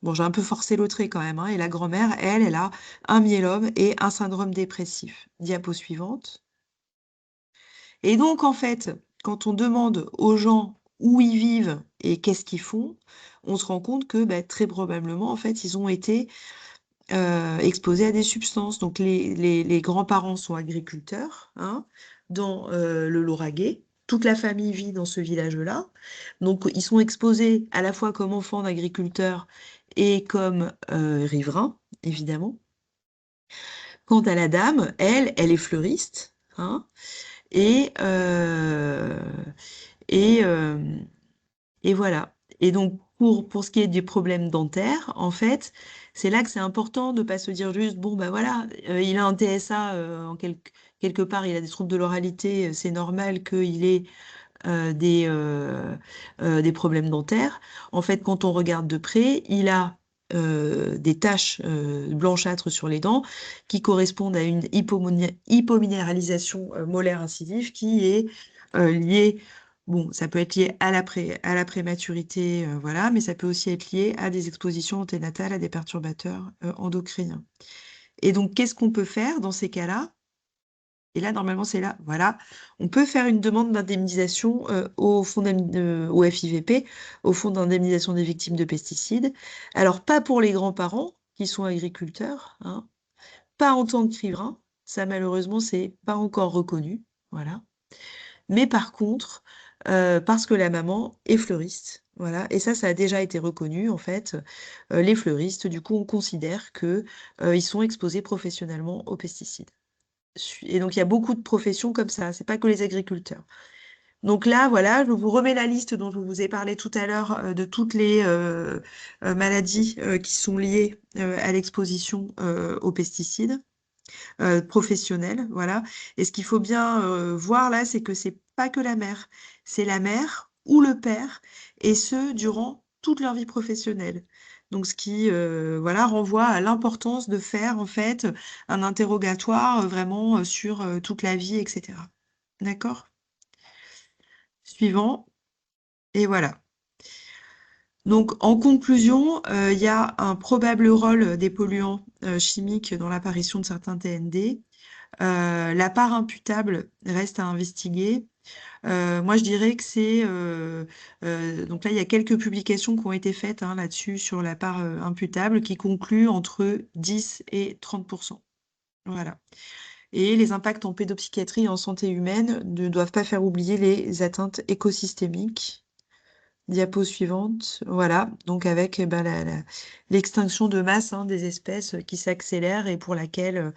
Speaker 2: Bon, j'ai un peu forcé le trait quand même, hein. Et la grand-mère, elle a un myélome et un syndrome dépressif. Diapo suivante. Et donc, en fait, quand on demande aux gens où ils vivent et qu'est-ce qu'ils font, on se rend compte que bah, très probablement, en fait, ils ont été exposés à des substances. Donc, les grands-parents sont agriculteurs, hein, dans le Lauragais. Toute la famille vit dans ce village-là. Donc, ils sont exposés à la fois comme enfants d'agriculteurs et comme riverains, évidemment. Quant à la dame, elle est fleuriste, hein, et, euh, et, euh, et voilà. Et donc, pour ce qui est des problèmes dentaires, en fait, c'est là que c'est important de ne pas se dire juste, bon, ben voilà, il a un TSA, quelque part, il a des troubles de l'oralité, c'est normal qu'il ait des problèmes dentaires. En fait, quand on regarde de près, il a des taches blanchâtres sur les dents qui correspondent à une hypominéralisation molaire incisive qui est liée, bon, ça peut être lié à la prématurité, voilà, mais ça peut aussi être lié à des expositions anténatales, à des perturbateurs endocriniens. Et donc, qu'est-ce qu'on peut faire dans ces cas-là? Et là, normalement, c'est là. Voilà. On peut faire une demande d'indemnisation au FIVP, au Fonds d'indemnisation des victimes de pesticides. Alors, pas pour les grands-parents qui sont agriculteurs, hein, pas en tant que riverains. Ça, malheureusement, c'est pas encore reconnu. Voilà. Mais par contre, parce que la maman est fleuriste. Voilà. Et ça a déjà été reconnu, en fait. Les fleuristes, du coup, on considère que, ils sont exposés professionnellement aux pesticides. Et donc, il y a beaucoup de professions comme ça, c'est pas que les agriculteurs. Donc là, voilà, je vous remets la liste dont je vous ai parlé tout à l'heure de toutes les maladies qui sont liées à l'exposition aux pesticides professionnels, voilà. Et ce qu'il faut bien voir là, c'est que c'est pas que la mère, c'est la mère ou le père, et ce, durant toute leur vie professionnelle. Donc, ce qui voilà, renvoie à l'importance de faire en fait un interrogatoire vraiment sur toute la vie, etc. D'accord? Suivant. Et voilà. Donc, en conclusion, il y a un probable rôle des polluants chimiques dans l'apparition de certains TND. La part imputable reste à investiguer. Moi, je dirais que donc là, il y a quelques publications qui ont été faites hein, là-dessus sur la part imputable qui concluent entre 10 et 30%. Voilà. Et les impacts en pédopsychiatrie et en santé humaine ne doivent pas faire oublier les atteintes écosystémiques. Diapo suivante. Voilà. Donc avec l'extinction de masse des espèces qui s'accélère et pour laquelle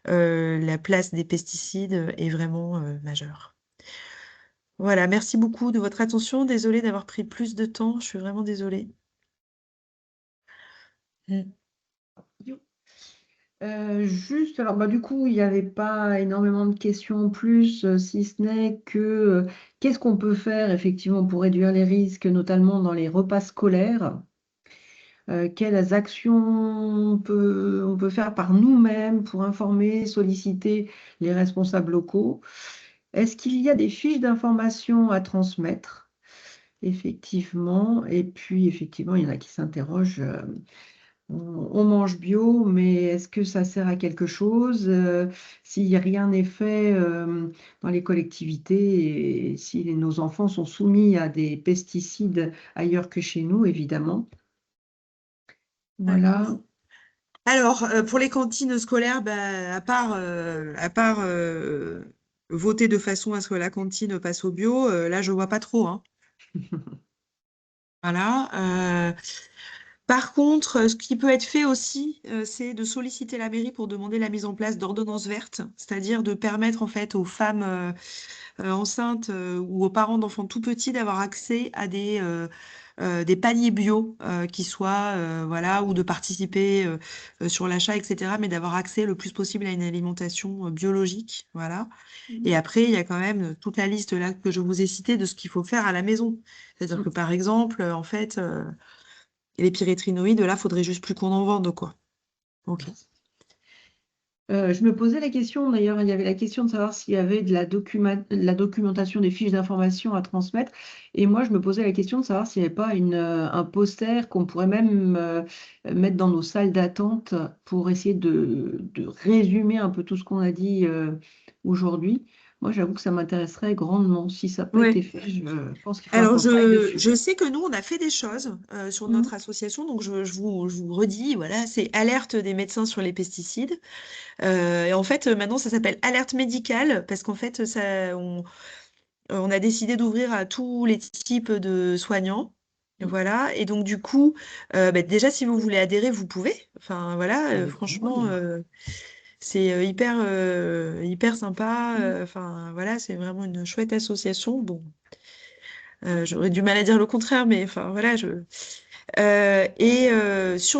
Speaker 2: la place des pesticides est vraiment majeure. Voilà. Merci beaucoup de votre attention. Désolée d'avoir pris plus de temps. Je suis vraiment désolée. Mm.
Speaker 3: Juste, alors du coup, il n'y avait pas énormément de questions en plus, si ce n'est que qu'est-ce qu'on peut faire effectivement pour réduire les risques, notamment dans les repas scolaires? Quelles actions on peut faire par nous-mêmes pour informer, solliciter les responsables locaux? Est-ce qu'il y a des fiches d'information à transmettre? Effectivement. Et puis, effectivement, il y en a qui s'interrogent. On mange bio, mais est-ce que ça sert à quelque chose? Si rien n'est fait dans les collectivités et si nos enfants sont soumis à des pesticides ailleurs que chez nous, évidemment.
Speaker 2: Ouais.
Speaker 3: Voilà.
Speaker 2: Alors, pour les cantines scolaires, à part voter de façon à ce que la cantine passe au bio, là, je vois pas trop, hein. Voilà. Par contre, ce qui peut être fait aussi, c'est de solliciter la mairie pour demander la mise en place d'ordonnances vertes, c'est-à-dire de permettre en fait aux femmes enceintes ou aux parents d'enfants tout petits d'avoir accès à des paniers bio qui soient, voilà, ou de participer sur l'achat, etc., mais d'avoir accès le plus possible à une alimentation biologique, voilà. Et après, il y a quand même toute la liste là que je vous ai citée de ce qu'il faut faire à la maison. C'est-à-dire que par exemple, en fait, les pyrétrinoïdes, là, faudrait juste plus qu'on en vende, quoi. Ok.
Speaker 3: Je me posais la question, d'ailleurs, il y avait la question de savoir s'il y avait de la documentation des fiches d'information à transmettre. Et moi, je me posais la question de savoir s'il n'y avait pas un poster qu'on pourrait même mettre dans nos salles d'attente pour essayer de résumer un peu tout ce qu'on a dit aujourd'hui. Moi, j'avoue que ça m'intéresserait grandement. Si ça n'a pas été
Speaker 2: Ouais.
Speaker 3: fait, je pense qu'il faudra
Speaker 2: Alors,
Speaker 3: qu'on travaille dessus.
Speaker 2: je sais que nous, on a fait des choses sur
Speaker 3: Mhm.
Speaker 2: notre association, donc je vous redis, voilà, c'est alerte des médecins sur les pesticides. Et en fait, maintenant, ça s'appelle alerte médicale parce qu'en fait, on a décidé d'ouvrir à tous les types de soignants. Voilà, et donc du coup, déjà, si vous voulez adhérer, vous pouvez. Enfin, voilà,
Speaker 3: Avec grand
Speaker 2: franchement,
Speaker 3: bonheur.
Speaker 2: c'est hyper sympa. Enfin, voilà, c'est vraiment une chouette association. Bon. J'aurais du mal à dire le contraire, mais enfin voilà, sur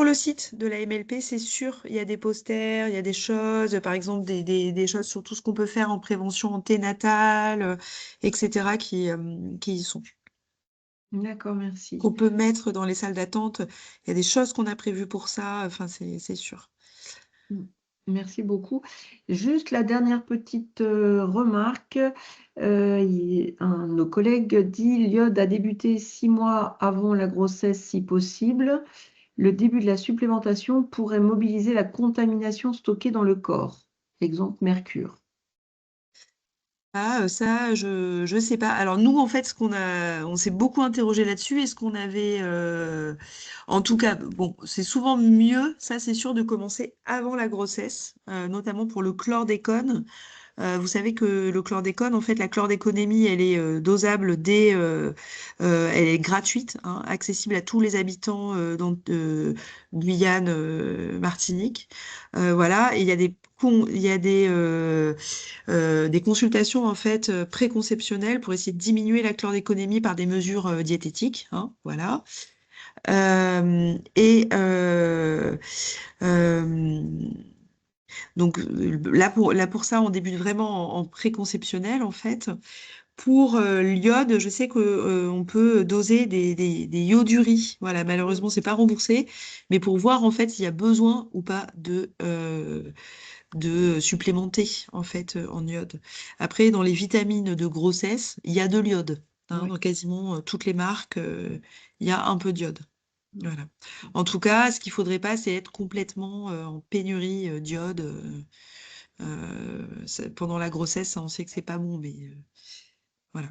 Speaker 2: le site de la MLP, c'est sûr, il y a des posters, il y a des choses, par exemple des choses sur tout ce qu'on peut faire en prévention anténatale, etc., qui y sont.
Speaker 3: D'accord, merci.
Speaker 2: Qu'on peut mettre dans les salles d'attente. Il y a des choses qu'on a prévues pour ça, enfin c'est sûr.
Speaker 3: Merci beaucoup. Juste la dernière petite remarque. Un de nos collègues dit l'iode a débuté 6 mois avant la grossesse si possible. Le début de la supplémentation pourrait mobiliser la contamination stockée dans le corps. Exemple mercure.
Speaker 2: Ah, ça, je sais pas. Alors nous, en fait, on s'est beaucoup interrogé là-dessus. Est-ce qu'on avait, en tout cas, bon, c'est souvent mieux, ça c'est sûr, de commencer avant la grossesse, notamment pour le chlordécone. Vous savez que le chlordécone, en fait, la chlordéconémie, elle est dosable elle est gratuite, hein, accessible à tous les habitants Guyane, Martinique. Voilà, et il y a des consultations en fait préconceptionnelles pour essayer de diminuer la chlordéconémie par des mesures diététiques, hein, voilà. Et euh, donc là pour ça, on débute vraiment en préconceptionnel en fait. Pour l'iode, je sais que on peut doser des ioduries. Voilà, malheureusement, c'est pas remboursé, mais pour voir en fait s'il y a besoin ou pas de supplémenter en fait en iode. Après, dans les vitamines de grossesse, il y a de l'iode. Hein,
Speaker 3: Oui.
Speaker 2: dans quasiment toutes les marques, il y a un peu d'iode. Voilà. En tout cas, ce qu'il faudrait pas, c'est être complètement en pénurie d'iode. Pendant la grossesse, ça, on sait que c'est pas bon, mais voilà.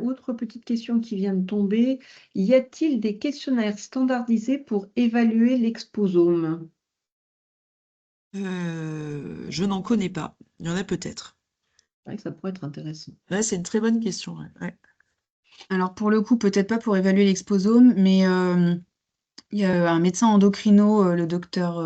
Speaker 3: Autre petite question qui vient de tomber. Y a-t-il des questionnaires standardisés pour évaluer l'exposome?
Speaker 2: Je n'en connais pas. Il y en a peut-être.
Speaker 3: C'est vrai que ça pourrait être intéressant.
Speaker 2: Là, c'est une très bonne question. Ouais. Ouais.
Speaker 1: Alors pour le coup, peut-être pas pour évaluer l'exposome, mais il y a un médecin endocrino, le docteur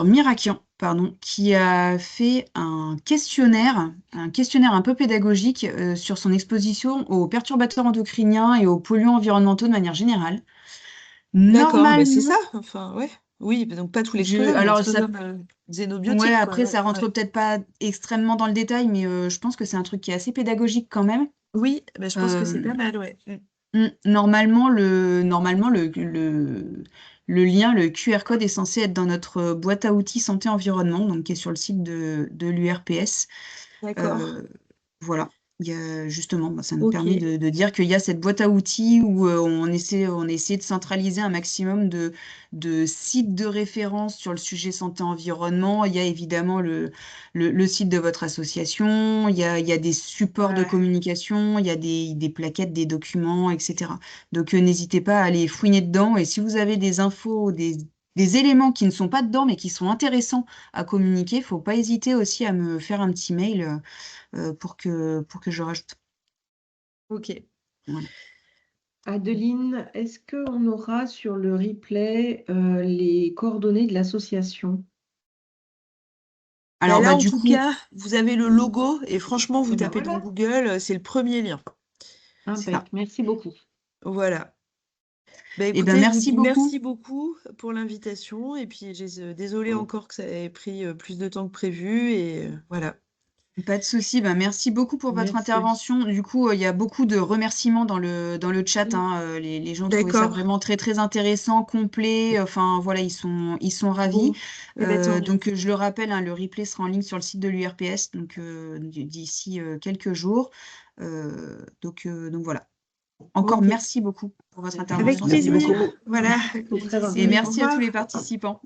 Speaker 1: Mirakian, pardon, qui a fait un questionnaire un peu pédagogique sur son exposition aux perturbateurs endocriniens et aux polluants environnementaux de manière générale.
Speaker 2: D'accord, bah c'est
Speaker 1: Normalement,
Speaker 2: ça, enfin, ouais. Oui, bah donc pas tout l'exposome,
Speaker 1: alors ça,
Speaker 2: l'exposome
Speaker 1: ouais,
Speaker 2: xénobiotique, quoi,
Speaker 1: après
Speaker 2: ouais,
Speaker 1: ça rentre
Speaker 2: ouais.
Speaker 1: peut-être pas extrêmement dans le détail, mais je pense que c'est un truc qui est assez pédagogique quand même.
Speaker 2: Oui, bah, je pense que c'est pas
Speaker 1: Euh,
Speaker 2: mal, ouais.
Speaker 1: Normalement, le lien, le QR code est censé être dans notre boîte à outils santé-environnement, donc qui est sur le site de l'URPS.
Speaker 2: D'accord,
Speaker 1: Euh, voilà. Il y a, justement, bah, ça nous
Speaker 2: ok.
Speaker 1: permet de dire qu'il y a cette boîte à outils où on essaie de centraliser un maximum de sites de référence sur le sujet santé-environnement. Il y a évidemment le site de votre association, il y a des supports de
Speaker 2: Ouais.
Speaker 1: communication, il y a des plaquettes, des documents, etc. Donc n'hésitez pas à aller fouiner dedans. Et si vous avez des infos, des éléments qui ne sont pas dedans, mais qui sont intéressants à communiquer, il ne faut pas hésiter aussi à me faire un petit mail pour que je rajoute.
Speaker 2: Ok.
Speaker 1: Voilà.
Speaker 3: Adeline, est-ce qu'on aura sur le replay les coordonnées de l'association?
Speaker 2: Bah
Speaker 1: Alors,
Speaker 2: là,
Speaker 1: bah,
Speaker 2: en
Speaker 1: du
Speaker 2: tout
Speaker 1: coup,
Speaker 2: cas, vous avez le logo et franchement, vous
Speaker 3: Eh ben
Speaker 2: tapez dans
Speaker 3: voilà,
Speaker 2: Google, c'est le premier lien.
Speaker 1: c'est ça.
Speaker 3: impec, merci beaucoup.
Speaker 2: Voilà. Bah
Speaker 1: Eh ben,
Speaker 2: écoutez, je vous
Speaker 1: merci
Speaker 2: dis
Speaker 1: beaucoup.
Speaker 2: merci beaucoup pour l'invitation et puis désolée
Speaker 3: Mm.
Speaker 2: encore que ça ait pris plus de temps que prévu et voilà.
Speaker 1: Pas de souci. Ben, merci beaucoup pour votre
Speaker 3: Merci.
Speaker 1: intervention. Du coup, il y a beaucoup de remerciements dans le chat,
Speaker 3: Mm.
Speaker 1: hein. Les gens trouvaient ça
Speaker 2: D'accord.
Speaker 1: vraiment très, très intéressant, complet. Enfin, voilà, ils sont ravis.
Speaker 2: Bon. Eh ben tant mieux.
Speaker 1: Donc, je le rappelle, hein, le replay sera en ligne sur le site de l'URPS donc, d'ici quelques jours. Donc, voilà. Encore
Speaker 3: Ok,
Speaker 1: merci beaucoup pour votre
Speaker 3: c'est
Speaker 2: Avec
Speaker 1: intervention.
Speaker 3: gentil.
Speaker 1: C'était
Speaker 4: Merci
Speaker 2: plaisir.
Speaker 4: beaucoup.
Speaker 1: passionnant.
Speaker 2: Voilà.
Speaker 3: C'est très
Speaker 1: Et
Speaker 2: Merci. Au
Speaker 1: merci à tous
Speaker 3: intéressant.
Speaker 1: les
Speaker 2: revoir.
Speaker 1: participants.